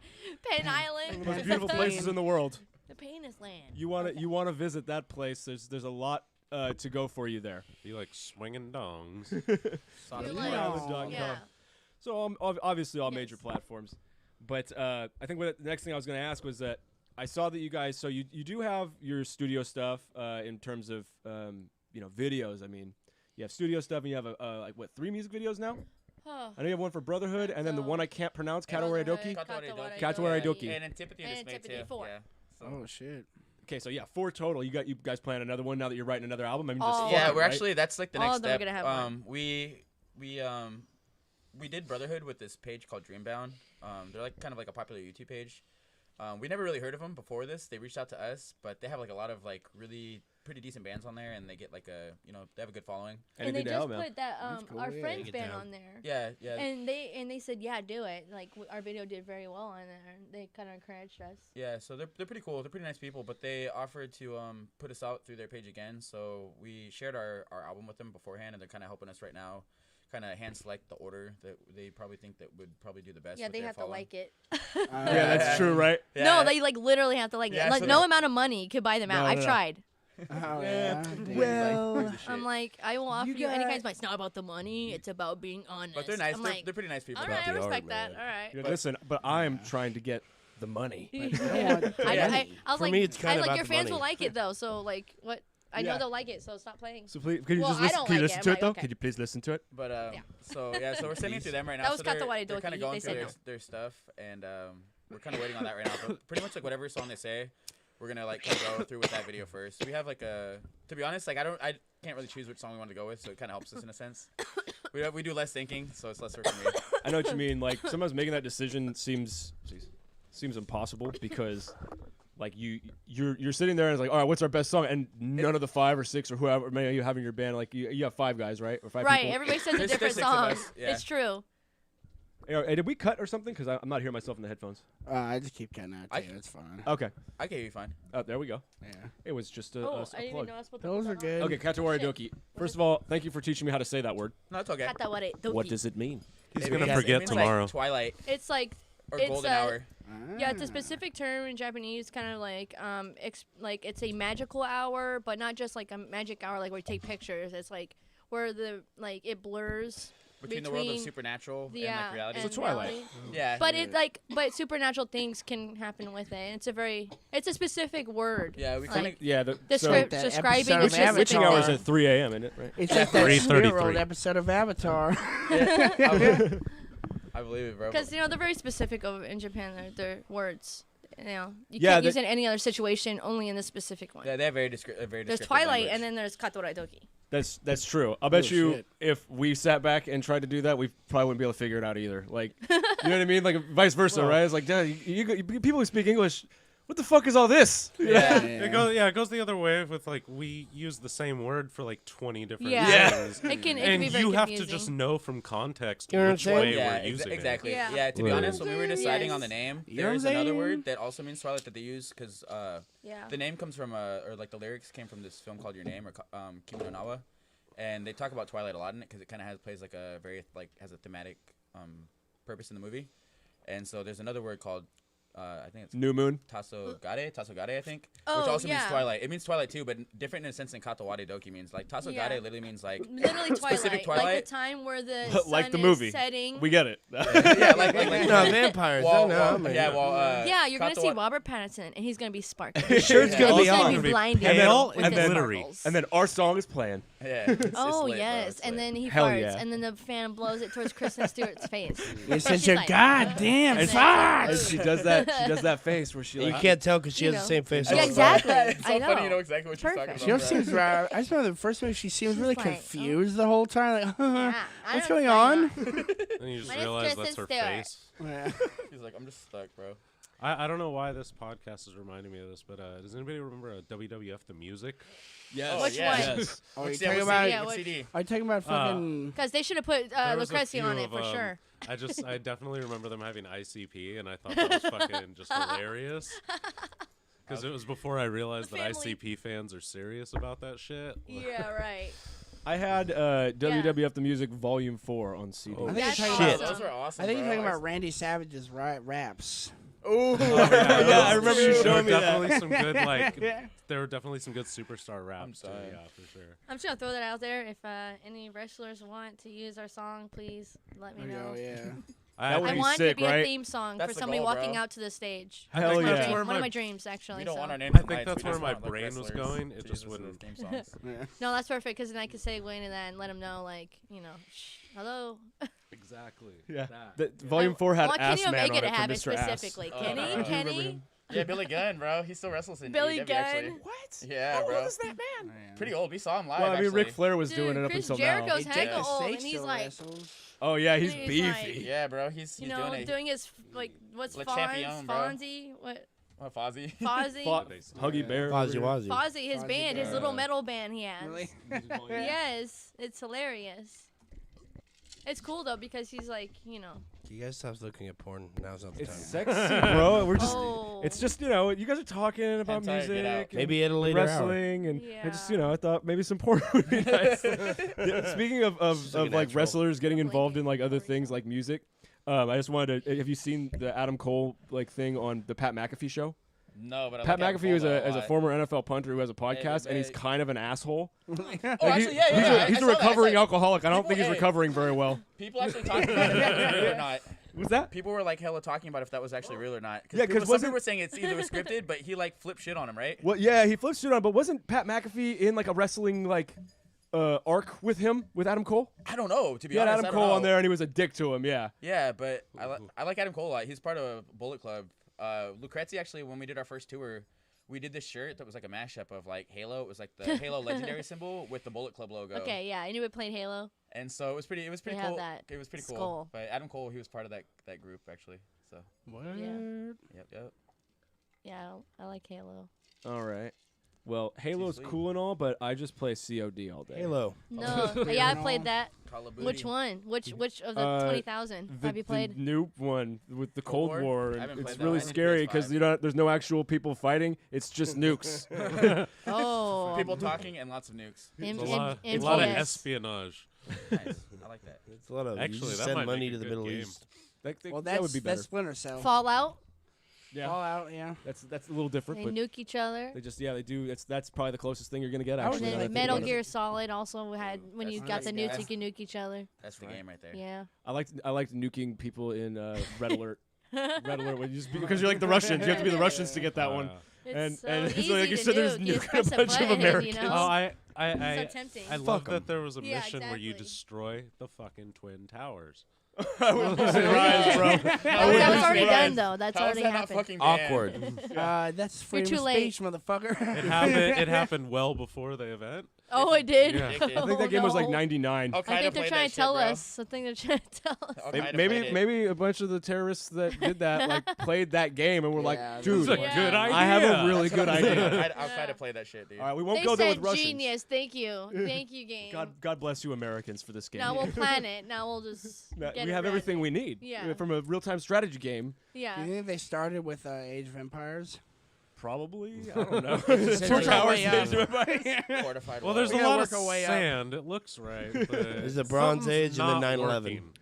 Penn Island. One of the most beautiful places in the world. The penis land. You want to visit that place? There's a lot to go for you there. Be like swinging dongs. Sonic You're Boom. like- Pennisland.com. Yeah. So obviously all major Yes. platforms, but I think the next thing I was going to ask was that I saw that you guys. So you do have your studio stuff in terms of videos. I mean, you have studio stuff and you have like 3 music videos now. Oh. I know you have one for Brotherhood and then the one I can't pronounce, Katawari Doki. Katawari Doki. And Antipathy And and Dismay Antipathy, too. 4. Yeah. So. Oh shit. Okay, so yeah, 4 total. You guys plan another one now that you're writing another album. I mean, All just Yeah, fun, we're right? actually that's like the All next of them are step. gonna have one. We did Brotherhood with this page called Dreambound. They're like kind of like a popular YouTube page. We never really heard of them before this. They reached out to us, but they have like a lot of like really pretty decent bands on there, and they get like they have a good following. And they Anything to just help, man. put that That's cool, our yeah. friends Get band down. on there. Yeah, yeah. And they said, yeah, do it. Like our video did very well on there. They kind of encouraged us. Yeah, so they're pretty cool. They're pretty nice people, but they offered to put us out through their page again. So we shared our album with them beforehand, and they're kind of helping us right now, kind of hand select the order that they probably think that would probably do the best. Yeah, with they their have to following. like it. Yeah, that's true, right? Yeah. No, they like literally have to like Yeah, it. Like so no they- amount of money could buy them out. No, I've no, no. tried. Oh, Yeah. yeah. Well, I'm like, I will offer you any got- kinds. But it's not about the money. It's about being honest. But they're nice. I'm They're, like, they're pretty nice people. all though. right, I the art, respect that. man. All right. Yeah, listen, but I'm trying to get the money. I was For like, me, it's I kinda like about your the fans money. will like it though. So like, what? I know Yeah. they'll like it. So stop playing. So please, can you Well, just I listen? don't Can you like listen it. to I'm it like, though? okay. Could you please listen to it? But Yeah. so we're sending it to them right now. That was so they're Katawari kind Doki. of going They through said their stuff, and we're kind of waiting on that right now. But pretty much like whatever song they say, we're gonna like kinda go through with that video first. We have like to be honest, like I can't really choose which song we want to go with, so it kind of helps us in a sense. We do less thinking, so it's less work for me. I know what you mean. Like sometimes making that decision seems impossible because like you're sitting there and it's like, all right, what's our best song? And none of the 5 or 6 or whoever many you have in your band, like you have 5 guys, right? Or 5 Right. people. Everybody says a There's different 6 of song. us, yeah. It's true. Hey, did we cut or something? Because I'm not hearing myself in the headphones. I just keep cutting out I- too. It's fine. Okay. I can hear you fine. Oh, there we go. Yeah. It was just a Oh, a I didn't even plug. know I was supposed Those to are put that on. good. Okay, Katawari Shit. Doki. First of all, thank you for teaching me how to say that word. No, it's okay. Katawari Doki. What does it mean? He's It gonna means- forget it means, tomorrow. Like Twilight It's like or It's Golden a- Hour. yeah, it's a specific term in Japanese, kind of like like it's a magical hour, but not just like a magic hour like where you take pictures. It's like where the like it blurs Between the world of between supernatural and yeah, like reality. and Twilight. reality. Yeah. But but supernatural things can happen with it. It's a specific word. yeah, we like- kind of Yeah. So Describe, that describing episode a of specific witching Avatar. hours at 3 a.m. Isn't it? Right. It's like that 3:33. 3-year-old episode of Avatar. I believe it, bro. Because they're very specific in Japan. Their words. You Yeah, can't use it in any other situation. Only in this specific one. Yeah, they have very very There's descriptive Twilight, language. and then there's Katawari Doki. That's true. I'll bet Oh, you shit. if we sat back and tried to do that, we probably wouldn't be able to figure it out either. Like, you know what I mean? Like vice versa, right? It's like, Dad, people who speak English, what the fuck is all this? yeah. It goes the other way with like we use the same word for like 20 different Yeah. things. It can And be very you have confusing. to just know from context You know what I'm which saying? way Yeah, we're using exactly. Yeah. Yeah, to be Right. honest, when we were deciding on the Yes. name, You know there is what I'm another saying? word that also means Twilight that they use because Yeah. the name comes from or like the lyrics came from this film called Your Name or Kimi no Nawa, and they talk about Twilight a lot in it because it kind of plays like a very like has a thematic purpose in the movie, and so there's another word called I think it's New Moon. Tasogare, I think. Oh, which also means yeah. twilight. It means twilight too, but different in a sense than Katawade Doki means. Like Tasogare Yeah. literally means like Literally specific Like twilight. the time where the Like sun the movie. is setting. We get it. yeah, like No, vampires. Yeah, you're gonna see Robert Pattinson, and he's gonna be sparkling. Shirt's gonna He's be gonna on. be blinded Pale with and his glittery. sparkles. And then our song is playing. Yeah. It's Oh lit, bro. yes, It's and lit. then he Hell farts, yeah. and then the fan blows it towards Kristen Stewart's face. It says She's your like, goddamn and fart. And she does that face where she You like, can't tell because she You has know. the same face. Yeah, as exactly. It's so I funny. know. You know exactly what she's talking Perfect. about. She bro. seems right. I just remember the first movie. She seems She's really like, confused the whole time. Like, Yeah, I what's don't going know on? what's going And you just My name's realize Kristen that's her Stewart. face. Yeah. She's like, I'm just stuck, bro. I don't know why this podcast is reminding me of this, but does anybody remember WWF the music? Yes. Which yeah. one? Yes. Are you What's talking what about? CD? Yeah, What what- CD? Are you talking about fucking? Because they should have put There was a Lucrecia on few it for of 'em. sure. I definitely remember them having ICP, and I thought that was fucking just hilarious. Because it was before I realized The that family- ICP fans are serious about that shit. Yeah, right. I had WWF the Music Volume 4 on CD. Oh, I think you're That's talking shit. about. Those were awesome. I think you're bro. talking about Randy Savage's raps. Ooh. Yeah, I remember you There showing were me that. definitely some good like. Yeah. There were definitely some good superstar raps too. dying. Yeah, for sure. I'm just gonna throw that out there. If any wrestlers want to use our song, please let me know. Oh yeah. That would I be want sick, to be right? a theme song That's for the somebody goal, walking bro. out to the stage. Hell One of my yeah. dreams- One of my dreams, actually. We don't so. want our name. I think that's where my brain was going. It just wouldn't. Yeah. No, that's perfect because then I could segue into that and let them know, like, shh, hello. Exactly. Yeah. That. Volume 4 had want Ass Kenny Man Omega on to it have from it Mr. Ass. specifically. Oh, Kenny, no. Kenny, Yeah, Billy Gunn, bro. He still wrestles in Billy AEW, Gunn. actually. What? Yeah, bro. is that man? Pretty old. We saw him live. Well, I mean, actually. Ric Flair was Dude, doing it up Chris until Jericho's now. hella does. old, Snake and he's still like, wrestles. Oh yeah, he's He's beefy. like- Yeah, bro. He's doing his like what's Le Fonz, Champion, bro. Fonzie, what What, Fozzy? Fozzie, Huggy Bear. Fozzie Wozzie. Fozzie, his Fozzie band, his Bear. little metal band he has. Really? Yes, it's hilarious. It's cool though because he's like, You guys stop looking at porn. Now's not the It's time. sexy, bro. We're just. Oh. It's just you guys are talking about Hentai, get out. music. Maybe at a and later hour. wrestling and I just Yeah. I thought maybe some porn would be nice. Yeah, speaking of like a like natural. wrestlers getting involved in like other Blinking. things like music, I just wanted to. Have you seen the Adam Cole like thing on the Pat McAfee show? No, but I Pat like Adam McAfee is Cole a lot. former NFL punter who has a podcast, and he's big. kind of an asshole. Oh, Like, actually, yeah. He's I a saw that. recovering I saw- alcoholic. I don't think he's People- hey. recovering very well. People actually talking about it if it was real or not. Was that? People were like hella talking about if that was actually real or not. Yeah, 'cause some wasn't- people were saying it's either was scripted, but he like flipped shit on him, right? Well, yeah, he flipped shit on, but wasn't Pat McAfee in like a wrestling like arc with him with Adam Cole? I don't know. To be He had honest, Adam I don't Cole know. on there, and he was a dick to him. Yeah. Yeah, but I like Adam Cole a lot. He's part of Bullet Club. Lucrezia actually, when we did our first tour, we did this shirt that was like a mashup of like Halo. It was like the Halo legendary symbol with the Bullet Club logo. Okay, yeah, I knew it played Halo. And so it was pretty They cool. have that It was pretty cool. skull. But Adam Cole, he was part of that group actually. So What? yep. Yeah, I like Halo. All right. Well, Halo's sweet. cool and all, but I just play COD all day. Halo. No, yeah, I played that. Call of Booty. Which one? Which of the 20,000 have you played? The new one with the Cold Cold War? War. I and haven't it's played that. really I need scary because PS5. there's no actual people fighting. It's just nukes. Oh, People talking and lots of nukes. M- It's a M- lot of MTS. espionage. Nice. I like that. It's a lot of Actually, you just that send might money make a to the good Middle game. East. Well, that would be better. that's Splinter Cell. Fallout. Yeah, Fallout, yeah. that's a little different, They but nuke each other. they just they do. That's probably the closest thing you're gonna get I would actually. And now that I then think Metal about it. Gear Solid also had when you That's- got the that's- nukes, you can nuke each other. That's the game right there. Yeah. I liked nuking people in Red Alert. Red Alert, when you just because you're like the Russians, you have to be the Russians to get that one. It's And- so and so, easy like you to said, there's nuke. You just nuke press a bunch of button, Americans. You know? Oh, It's I so tempting. I love Fuck 'em. that there was a Yeah, mission where you exactly. destroy the fucking Twin Towers. I wouldn't be surprised, bro. that was already done though. That's How is already that not happened. fucking banned? Awkward. That's freedom too of late. speech, motherfucker. It happened well before the event. Oh, it did. Yeah. I think that game was like 99. Al I Qaeda think they're played trying that to tell shit, bro. us. I think they're trying to tell us. Al Maybe Qaeda maybe, played it. maybe a bunch of the terrorists that did that like played that game and were Yeah, like, dude, It's a Yeah. good idea. I have a really That's what good I'm saying. idea. Al Qaeda played that shit, dude. All right, we won't They go there said with Russians. genius. Thank you. Thank you, game. God bless you, Americans, for this game. Now we'll plan it. Now we'll just Now, get we it have everything ready. we need Yeah. from a real-time strategy game. Do Yeah. you think they started with Age of Empires? Probably, I don't know. It's Two work our towers. way up. Fortified Well, wall. there's a We gotta lot work of our way up. sand. It looks right. But There's the Bronze something's Age and the not 9/11. working.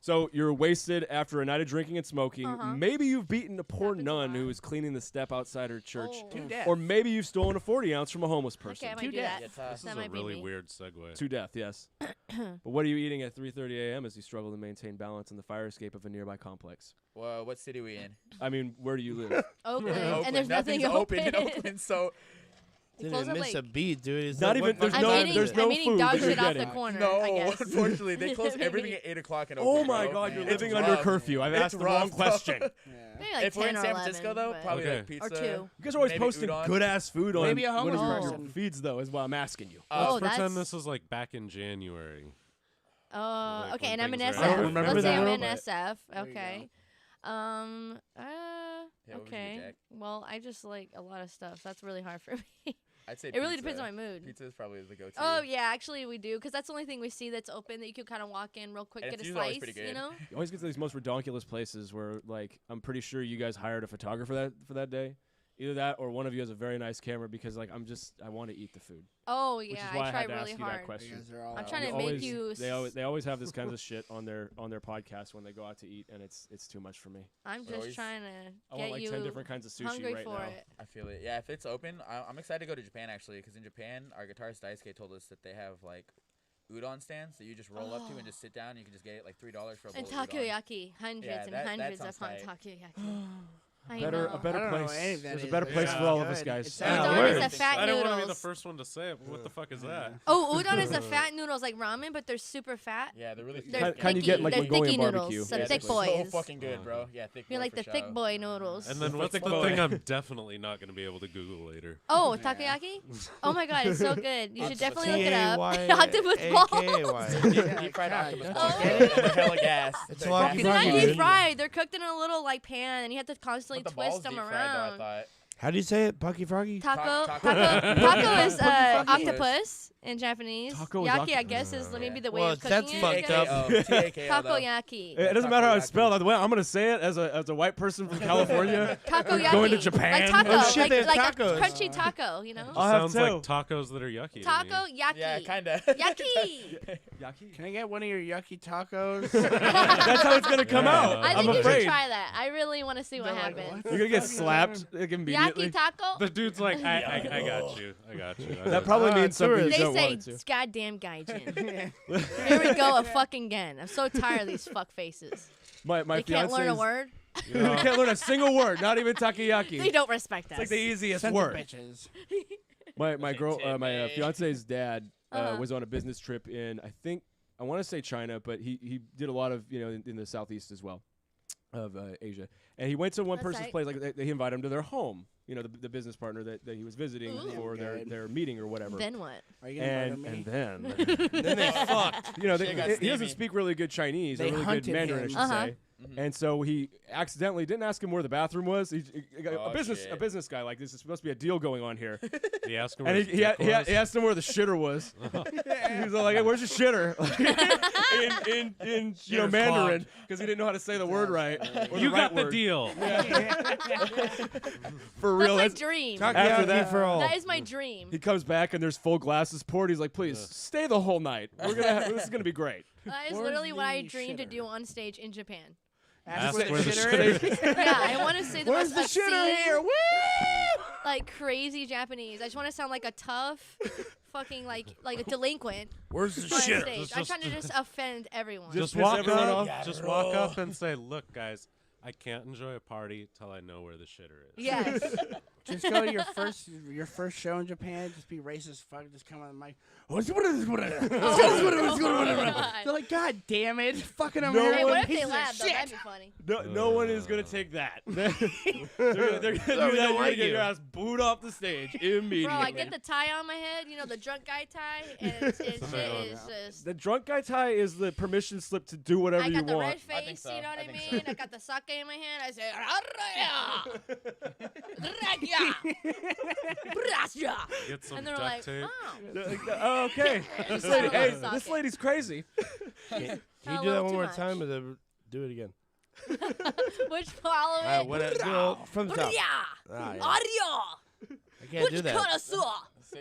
So you're wasted after a night of drinking and smoking. Uh-huh. Maybe you've beaten a poor Happens a nun lot. who was cleaning the step outside her church. Oh. To death. Or maybe you've stolen a 40 ounce from a homeless person. Okay, I might To do death. that. This That is might a be really me. weird segue. To death, yes. But what are you eating at 3:30 a.m. as you struggle to maintain balance in the fire escape of a nearby complex? Well, what city we in? I mean, where do you live? Oakland, Oakland. and there's nothing Nothing's open. in Oakland, so They Didn't close at, miss like- a beat, dude. It's Not like, even- what there's fucking no- time I'm is there's it? no I'm eating food dog that you're shit off the getting. corner. I no. guess. Unfortunately, they close everything at 8 o'clock in Oh Oakland. my bro. God, you're It's living under rough. curfew. I've It's asked the wrong rough. question. Maybe like If we're 10 in or San 11, Francisco, though, but- probably Okay. like pizza. Or 2. You guys are always Maybe posting udon. good ass food on Maybe a one of homeless your person. feeds, though, is what I'm asking you. Oh, Let's pretend that's- this was like back in January. Oh, Like okay, when and I'm in things SF. were- I don't remember Let's say that I'm one, in but- SF. There you Okay. what would you Okay. do, Jack? Well, I just like a lot of stuff. That's really hard for me. I'd say It really pizza. depends on my mood. Pizza is probably the go-to. Oh yeah, actually we do, because that's the only thing we see that's open that you can kind of walk in real quick, And get a it's usually always slice, pretty you good. know. You always get to these most redonkulous places where, like, I'm pretty sure you guys hired a photographer for that day. Either that or one of you has a very nice camera because, like, I want to eat the food. Oh Which is yeah, why I I try had to really ask you hard. that question. Because they're all I'm trying They to make always- you. They always have this kinds of shit on their podcast when they go out to eat, and it's too much for me. I'm We're just always- trying to I get want like you 10 different kinds of sushi hungry right for now. it. I feel it. Yeah, if it's open, I'm excited to go to Japan, actually, because in Japan, our guitarist Daisuke told us that they have, like, udon stands that you just roll up to and just sit down. And you can just get it, like, $3 for a bowl And of udon. takoyaki, hundreds Yeah, and that hundreds of sounds hot tight. takoyaki. I Better, know. a better I don't know place. any of that There's a is. better place Yeah. for all of Good. us, guys. It sounds Udon good. is a fat I didn't want to be the noodles. first one to say it, but what the fuck is that? Oh, udon is the fat noodles like ramen, but they're super fat. Yeah, they're really They're Kind you get in, like, they're Mongolian thicky barbecue. noodles, some yeah, thick they're boys. so fucking good, bro. Yeah, thick You're boy like for the thick sure. boy noodles. And then what's the thick boy. thing I'm definitely not going to be able to Google later? Oh, takoyaki? Oh my god, it's so good. You should definitely look it up. T-A-Y-A-K-A-Y. Octopus balls. Deep fried octopus God, balls. oh. Get it? And they're hella gas. It's They're walkie gas. They're not talkie, deep dude. fried. They're cooked in a little like pan, and you have to constantly But the balls twist them deep fried, though, I around. thought. How do you say it? Pucky Froggy? Taco, Taco. taco is Octopus. octopus in Japanese. Taco is Yaki, I octopus. guess, is maybe the way Well, of cooking that's it. fucked I guess. up. T-A-K-O, though. Takoyaki. It doesn't matter how Takoyaki. it's spelled. By the way, I'm gonna say it as a white person from California. Takoyaki. Going to Japan. Like taco, Oh, shit, they have like a tacos. crunchy taco, you know? I'll have Sounds two. like tacos that are yucky. to me. Taco yaki. Yeah, kind of. Yaki. Yaki? Can I get one of your yucky tacos? That's how it's gonna come Yeah. out. I I'm think you afraid. should try that. I really want to see what They're like, happens. what? You're gonna get slapped like, immediately. Yaki taco. The dude's like, I got you. I got you. That probably means something you They don't say, want it to. goddamn gaijin. Here we go, a fucking again. I'm so tired of these fuck faces. My They can't learn a fiance's- word. You can't learn a single word, not even takoyaki. They don't respect us. It's like the easiest Sons of word. bitches. My Timmy. fiance's dad Uh-huh. was on a business trip in I want to say China, but he did a lot of in the southeast as well of Asia, and he went to one That's person's tight. place. Like they invited him to their home. The business partner that he was visiting Ooh. for their meeting or whatever. Then what? Are you gonna murder me? And then Then they fucked. Shit got he doesn't steamy. speak really good Chinese, They or really good hunted Mandarin, I him. should Uh-huh. say. And so he accidentally didn't ask him where the bathroom was. A Oh, shit. business guy, like, this is supposed to be a deal going on here. He asked him And where he his dick was. asked him where the shitter was. He was like, hey, "Where's your shitter?" in Shitter's Mandarin, because he didn't know how to say the word right. Or You the got right the word. deal. For real. That's my That's- dream. After Takoyaki that- for all. That is my dream. he comes back and there's full glasses poured. He's like, "Please stay the whole night. This is gonna be great." That is Where's literally what I the dream to shitter? do on stage in Japan. Ask where the where the shitter shitter is. Yeah, I want to say the Where's most the shitter obscene, here? Woo! like crazy Japanese. I just want to sound like a tough, fucking like a delinquent Where's the on shitter? stage. I'm trying to just offend everyone. Just Just piss walk everyone up. off. Just walk up and say, "Look, guys, I can't enjoy a party till I know where the shitter is." Yes. Just go to your first show in Japan. Just be racist. Fuck. Just come on the mic. Oh, They're like, God damn it, fucking No American Hey, what if piece they of laugh though? shit. That'd be funny. No one is gonna take that. They're gonna do that. You're gonna get your ass booed off the stage immediately. Bro, I get the tie on my head, the drunk guy tie, and it's shit is just. The drunk guy tie is the permission slip to do whatever I you got the want. red I think face, so. you know what I I think mean? so. I got the sake in my hand. I say, "Arraya, Get some and they're duct like, tape. oh. Oh, okay. Just This lady, kinda hey, like this sake. lady's crazy. Can you A do that little one too more much. time or do it again? Which follow it? From the top. Yeah. Ah, yeah. Aria. I can't do Which that. karasu?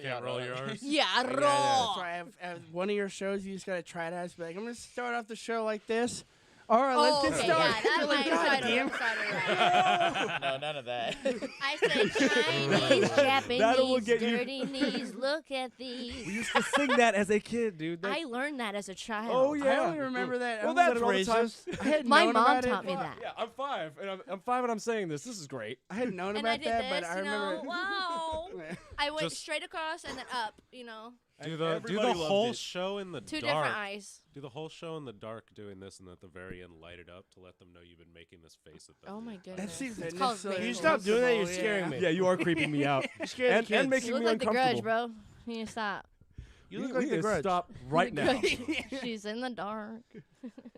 Can't roll your R's. Yeah, That's raw. why I have one of your shows. You just gotta try it out. Just be like, I'm gonna start off the show like this. All right, let's get okay, started. yeah, that's You're my like, God insider. damn. No, none of that. I said Chinese, That'll Japanese, get you- dirty knees. Look at these. We used to sing that as a kid, dude. I learned that as a child. Oh I yeah. only remember that. Well, I that's only said it all the racist. time. I had My known mom about taught it. me that. Yeah, I'm 5, and I'm 5, and I'm saying this. This is great. I had known And about I did that, this, but I you know, remember. wow. I went Just- straight across and then up, you know. Do the Everybody loved whole it. show in the Two dark. different eyes. Do the whole show in the dark, doing this, and at the very end light it up to let them know you've been making this face at them. Oh my That goodness. seems It's like called necessarily visual. You stop doing that, you're impossible, scaring me. Yeah, you are creeping me out, You're scaring the and kids. making You me look like the uncomfortable. Grudge, bro. You need to stop. You look We like need the to Grudge. Stop right The now. Grudge. She's in the dark.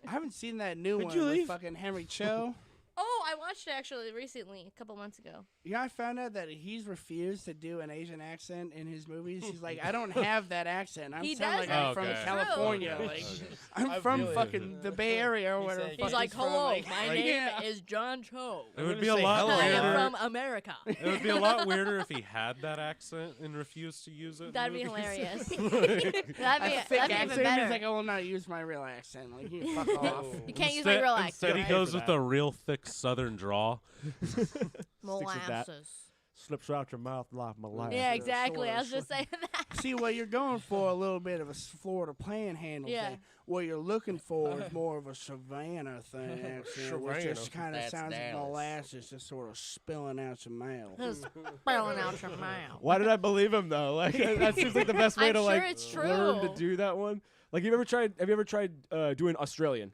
I haven't seen that new Would one you with leave? fucking Henry Cho. Oh, I watched it actually recently, a couple months ago. Yeah, I found out that he's refused to do an Asian accent in his movies. He's like, I don't have that accent. I'm He sound like doesn't. I'm from Okay. California. Okay. Like, Okay. I'm I from really- fucking the Bay Area or He's whatever. saying- the He's fuck like, from, hello, like- my like, name yeah. is John Cho. It would gonna be a say lot hello. I am weirder. from America. It would be a lot weirder if he had that accent and refused to use it. in That'd be movies. hilarious. A that'd thick be accent. even He's better. like, I will not use my real accent. Like, you fuck off. You can't use my real accent. Instead, he right? goes with a real thick Southern drawl. with that. Molasses. Slips out your mouth like molasses. Yeah, exactly. sorta I was just saying that. See, what you're going for a little bit of a Florida panhandle Yeah. thing. What you're looking for is more of a Savannah thing, accent, which just kind of That's sounds like Dallas. molasses just sort of spilling out your mouth. Just spilling out your mouth. Why did I believe him though? Like that seems like the best way I'm to like sure it's learn to true. do that one. Like, have you ever tried doing Australian?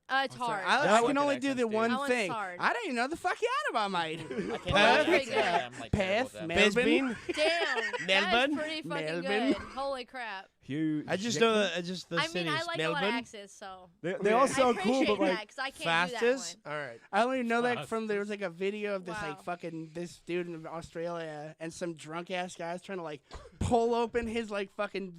It's hard. I one can only can do the accents, dude. one That one's thing. hard. I don't even know the fuck you out about, mate. I can't That's do pretty it. good. Yeah, I'm like terrible Path, at that. Melbourne. Damn. That's Melbourne? pretty fucking Melbourne. good. Holy crap. Hugh. I just know the I mean, cities. I like a lot of Melbourne. accents, so. They all I sound cool, appreciate but like that, because I can't do that Fastest. one. All right. I only know that from there was like a video of this Wow. like fucking this dude in Australia and some drunk ass guys trying to like pull open his like fucking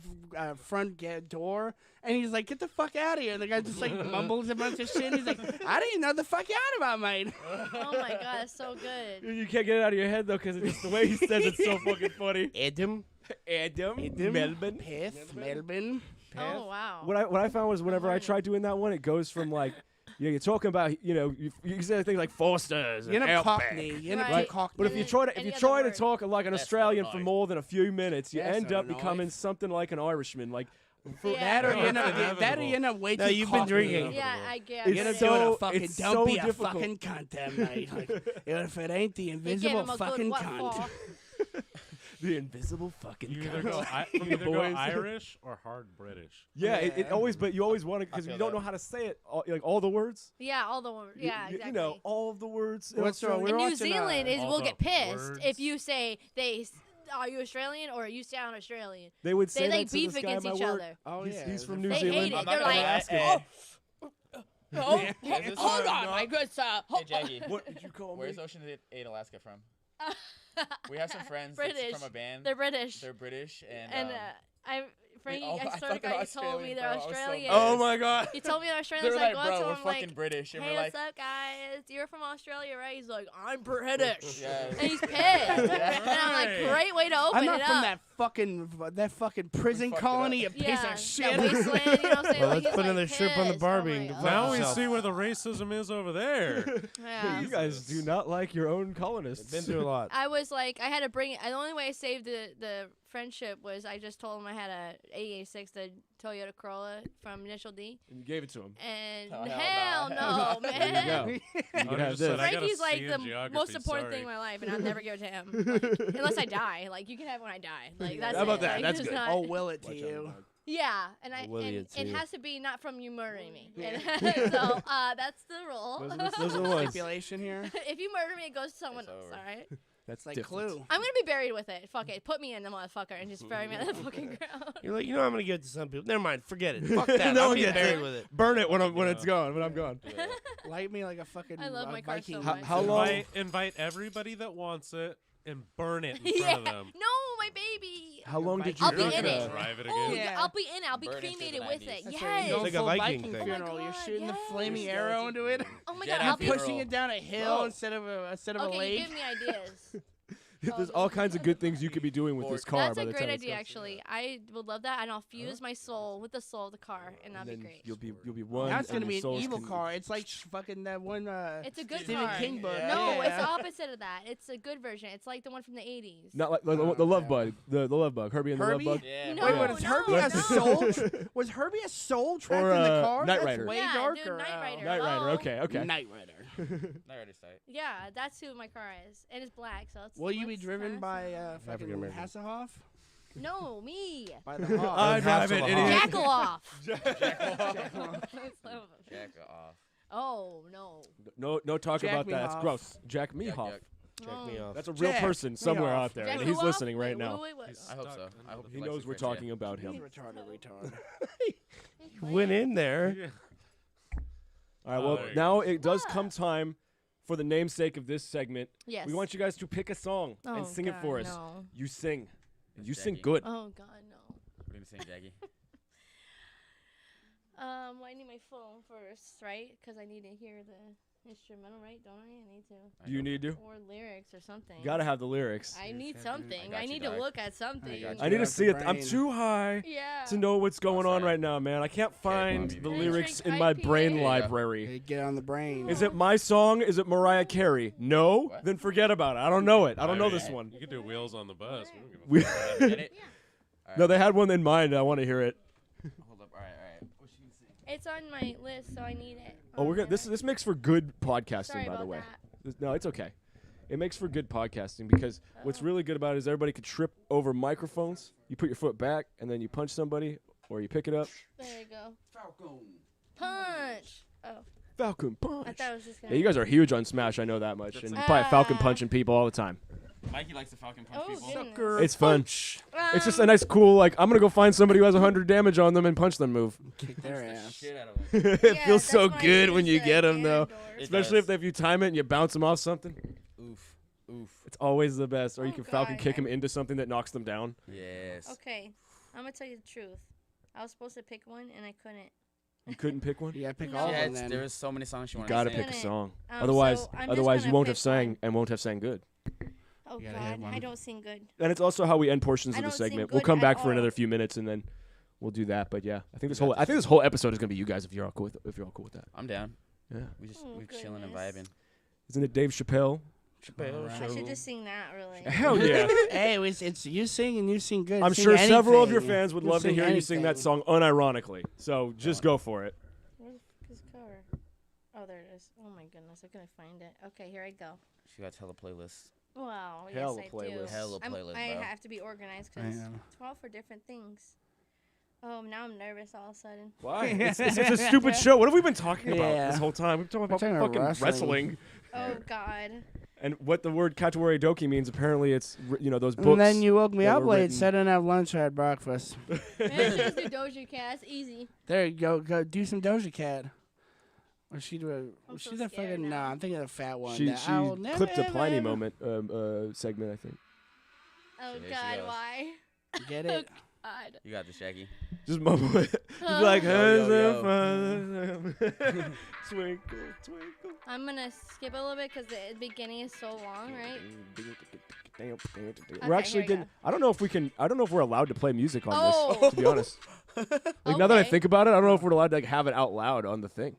front door, and he's like, "Get the fuck out of here!" The guy just like mumbles a bunch of shit. He's like, "I didn't know the fuck you out about, mate." Oh my god, that's so good. you can't get it out of your head though, because it's just the way he says it's so fucking funny. Adam. Adam, Melbourne, Melbourne. Path, Melbourne. Oh wow. What I found was whenever I learning. tried doing that one, it goes from like, you're talking about, you say things like Foster's and You're in a Outback. Cockney. You're in a Right. Cockney. But if you And try to then if you any try other to word. talk like an That's Australian so for annoying. more than a few minutes, you That's end so up becoming annoying. something like an Irishman. Like Yeah. that or you It's know inevitable. that or you know way No, too you've been Cockney. drinking. Yeah, I guess. It's You're gonna so- do it a fucking it's don't so be a difficult. fucking cunt, that mate. Like, if it ain't the They gave invisible him a fucking good what cunt. for. the invisible fucking You either cunt. go, you either go boys. Irish or hard British. Yeah, it Yeah. always, but you always want to, because feel you don't that. know how to say it, like all the words. Yeah, all the words. Yeah, You exactly. know, all of the words. in What's wrong? Australia. We're In New watching, Zealand is all will the get pissed words. if you say are you Australian or you sound Australian. They would say They that like to beef this guy against at each my work. other. Oh He's, yeah, he's from New They Zealand. hate it. I'm not They're gonna like, lie, oh, Is this hold one- on, my good sir. Hey Jackie, What did you call me? where's Ocean 8 Alaska from? We have some friends that's British. from a band. They're British. They're British and And Frankie, oh, I I thought swear to they were God, he told me Australian, they're bro. I was so Australian. mad. Oh my god. He told me they're Australian. they I were was like, like, what? bro, So we're I'm like, fucking British, and hey, we're like, what's up, guys? You're from Australia, right? He's like, I'm British. yeah. And he's pissed. And I'm like, great way to open I'm not it from up. that fucking prison fucked it colony, up. you piece Yeah, of shit. that wasteland, you know what I'm saying? Well, Like, let's he's put like another shrimp on the pissed. Barbie Oh and my defend God. Now we yourself. see where the racism is over there. Yeah. You guys do not like your own colonists. Been through a lot. I was like, I had to bring it. The only way I saved the friendship was I just told him I had a 886, the Toyota Corolla from Initial D. And you gave it to him. And Oh, hell hell no, no. There you go. man. You I can have just said this. I gotta Frankie's like C in the geography, most important sorry. thing in my life, and I'll never give it to him. Like, unless I die. Like, you can have it when I die. Like, that's How about it. that? Like, That's it's good. not- I'll will it to Watch out, you. dog. Yeah, and Willie, and it's it you. has to be not from you murdering me. And so that's the rule. Those are the ones. Stipulation here. If you murder me, it goes to someone It's else. over. All right. That's Like different. Clue. I'm gonna be buried with it. Fuck it. Put me in the motherfucker and just bury me on the fucking ground. You're like, I'm gonna give it to some people. Never mind, forget it. Fuck that. No I'm one getting gets buried it. with it. Burn it when it's gone. When I'm gone. Light me like a fucking I love my car Viking. so How- much. how long- Invite everybody that wants it and burn it in Yeah. front of them. No, my baby. How long did you I'll be drink in that? it. Drive it Oh, again. yeah, Yeah. I'll be in it. I'll be Burn into cremated the with 90s. it. That's Yes. right. It's like a Full Viking Viking thing. funeral. Oh my You're God, shooting the yes. flaming arrow into it. Oh my Jedi god, I'll be. funeral. Pushing it down a hill instead of a Okay, you lake. give me ideas. There's all kinds of good things you could be doing with this car. That's by a the great time it's idea, done. actually. I would love that, and I'll fuse my soul with the soul of the car, and that'll be then great. you'll be one. Now it's and gonna your be an souls evil can- car. It's like fucking that one. It's a good Stephen car. King book. No, it's the Yeah. opposite of that. It's a good version. It's like the one from the 80s. Not like the love bug, the love bug, Herbie and the Herbie? love bug. Yeah. No, Wait, was no, Herbie a no. soul? Was Herbie a soul trapped Or, in the car? Knight That's Rider. way Yeah, darker. dude, Knight Oh. Rider. Knight Rider. Hello? Okay, okay. Knight Rider. Not already sight. Yeah, that's who my car is, and it's black. So it's. Will you be what's driven that? by fucking African-American. Hasselhoff? No, me. By the Hoff. I drive it, idiot. Jackal off. Jack off. Oh no. No talk Jack about me that. It's off. gross. Jack me Jack, off. Jack. Check me off. That's a real Jack person me somewhere off. out there, Jack and he's who off? listening right Wait, now. wait, what? I hope so. I hope He likes knows the we're French, yeah. talking about him. Retard. Went in there. All right. Oh, Well, there you now it does come time for the namesake of this segment. Yes. We want you guys to pick a song Oh, and sing it God, for us. no. You sing. And you Jackie. sing good. Oh God, no. What are you saying, Jackie? Well, I need my phone first, right? Because I need to hear the instrumental, right? Don't I? I need to. You need to. Or lyrics or something. You gotta have the lyrics. I need something. got I you, need to dog. look at something. got you. I need to Off see the it. I'm brain. too high Yeah. to know what's going on Outside. right now, man. I can't find Bobby, the man. lyrics Drink in my IPA. brain There you go. library. Hey, get on the brain. Is it my song? Is it Mariah Carey? No? What? Then forget about it. I don't know it. I don't know this one. You could do Wheels on the Bus. We don't give a We fuck. Get it? no, they had one in mind. I want to hear it. Hold up. All right. What you gonna sing? It's on my list, so I need it. Oh, we're on gonna. This makes for good podcasting, Sorry by the about way. that. No, it's okay. It makes for good podcasting because what's really good about it is everybody could trip over microphones. You put your foot back and then you punch somebody or you pick it up. There you go. Punch. Oh, Falcon I punch. thought it was just gonna. Yeah, you guys are huge on Smash. I know that much. And you probably Falcon punching people all the time. Mikey likes the Falcon punch Oh, people. goodness. It's fun. It's just a nice, cool, like, I'm going to go find somebody who has 100 damage on them and punch them move. Kick their The ass. shit out of him. It Yeah, feels that's so what I good use when you to get them, though. endorse. It Especially does. if you time it and you bounce them off something. Oof. Oof. It's always the best. Or you Oh, can Falcon God. kick them into something that knocks them down. Yes. Okay, I'm gonna tell you the truth. I was supposed to pick one and I couldn't. You couldn't pick one? You gotta pick No. all Yeah, of them then. there was so many songs she You wanted gotta to pick sing. a Couldn't. song. So Otherwise, I'm just otherwise you gonna won't have pick sang one. and won't have sang good. Oh You gotta have God, one. I don't sing good. And it's also how we end portions I of the don't sing segment. We'll good come at back for all. another few minutes and then we'll do that. But yeah, I think this got this. whole episode is gonna be you guys if you're all cool with that. I'm down. Yeah. We just Oh, we chilling and goodness. vibing. Isn't it Dave Chappelle? I should just sing that, really. Hell yeah. Hey, it's you sing and you sing good. I'm Sing sure several of your anything. fans would You love to sing hear you sing that anything. song unironically. So just go for it. Where's his cover? Oh, there it is. Oh my goodness, I couldn't find it. Okay, here I go. She got hella playlists. Wow, Hella yes, I playlist. do. Hella playlist, I bro. have to be organized I because am. 12 for different things. Oh, now I'm nervous all of a sudden. Why? It's a stupid show. What have we been talking about Yeah. this whole time? We've been talking about talking about fucking wrestling. Oh God. And what the word Katamari Doki means, apparently it's, those books. And then you woke me that up were late, written- said I didn't have lunch, I had breakfast. Maybe I should just do Doja Cat. It's easy. There you go. Go do some Doja Cat. Or she do I'm a, so she's a scared fucking, now. nah, I'm thinking of the fat one. She that I will never, clipped a ever, Pliny ever- moment segment, I think. Oh There she God, goes. why? Get it? God. You got this, Jackie. Just mumble it. Just be like, Yo, twinkle, twinkle. I'm gonna skip a little bit because the beginning is so long, right? We're actually here we getting. I don't know if we can. I don't know if we're allowed to play music on Oh. this. To be honest, like now that I Okay. think about it, I don't know if we're allowed to have it out loud on the thing.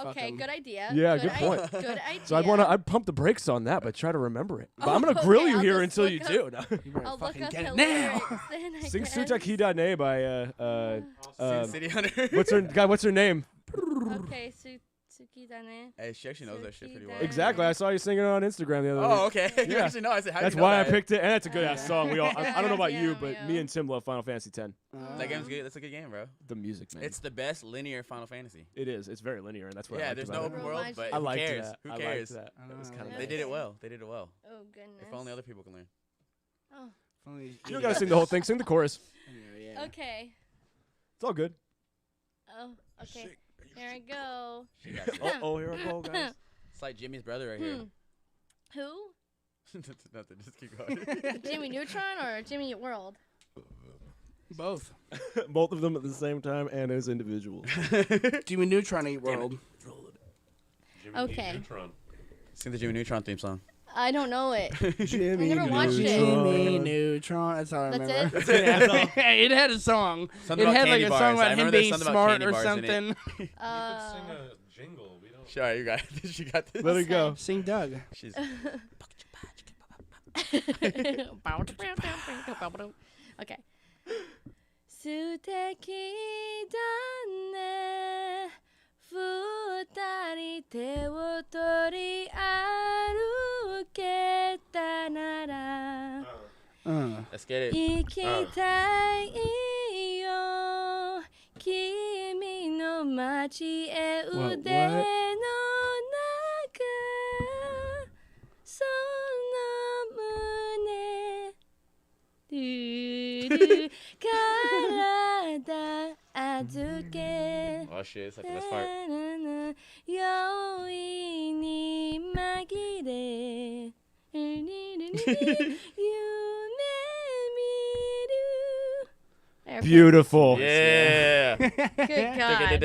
Okay, good idea. Yeah, good point. Good idea. So I'd pump the brakes on that, but try to remember it. But I'm gonna grill Okay, you I'll here just until you look do. You better I'll look fucking up get the it now. lyrics then, I Sing guess. Sutakidane by City Hunter. what's her name? Okay, Tsukidane. Hey, she actually knows that shit pretty well. Exactly. I saw you singing it on Instagram the other Oh, week. okay. you Yeah. actually know. I said, how That's do you know why I that? picked it, and that's a good ass Yeah. song. We all. I don't know about you, Yeah, but yeah. me and Tim love Final Fantasy X. That game's good. That's a good game, bro. The music, man. It's the best linear Final Fantasy. It is. It's very linear, and that's what I Yeah, liked there's about no it. open Real world, life. but I who liked cares? that. Who I cares? liked that. That was kind of They did it well. They did it well. Oh goodness. If only other people can learn. Oh. You don't gotta sing the whole thing. Sing the chorus. Yeah. Okay. It's all good. Oh. Okay. Here I go. She got this. Oh, here we go, guys. It's like Jimmy's brother right here. Who? Nothing. Just keep going. Jimmy Neutron or Jimmy World? Both. Both of them at the same time and as individuals. Jimmy Neutron 8 World. Jimmy Okay. Neutron. Sing the Jimmy Neutron theme song. I don't know it. Jimmy I never watched it. Jimmy Neutron. That's all I remember. That's it? It had a song. Something it about had like candy a bars. song I about him remember there's being something about smart candy or bars in it. something. Sing a jingle. We don't. Sure, you got this. You got this. Let it go. Sing Doug. She's Okay. 素敵だね二人手を取り歩けたなら Let's get it. 行きたいよ君の街へ腕の What? 中その胸ドゥドゥ体預け Oh shit, it's like the best part. 容易に紛れ夢見る Beautiful. Yeah. Good God.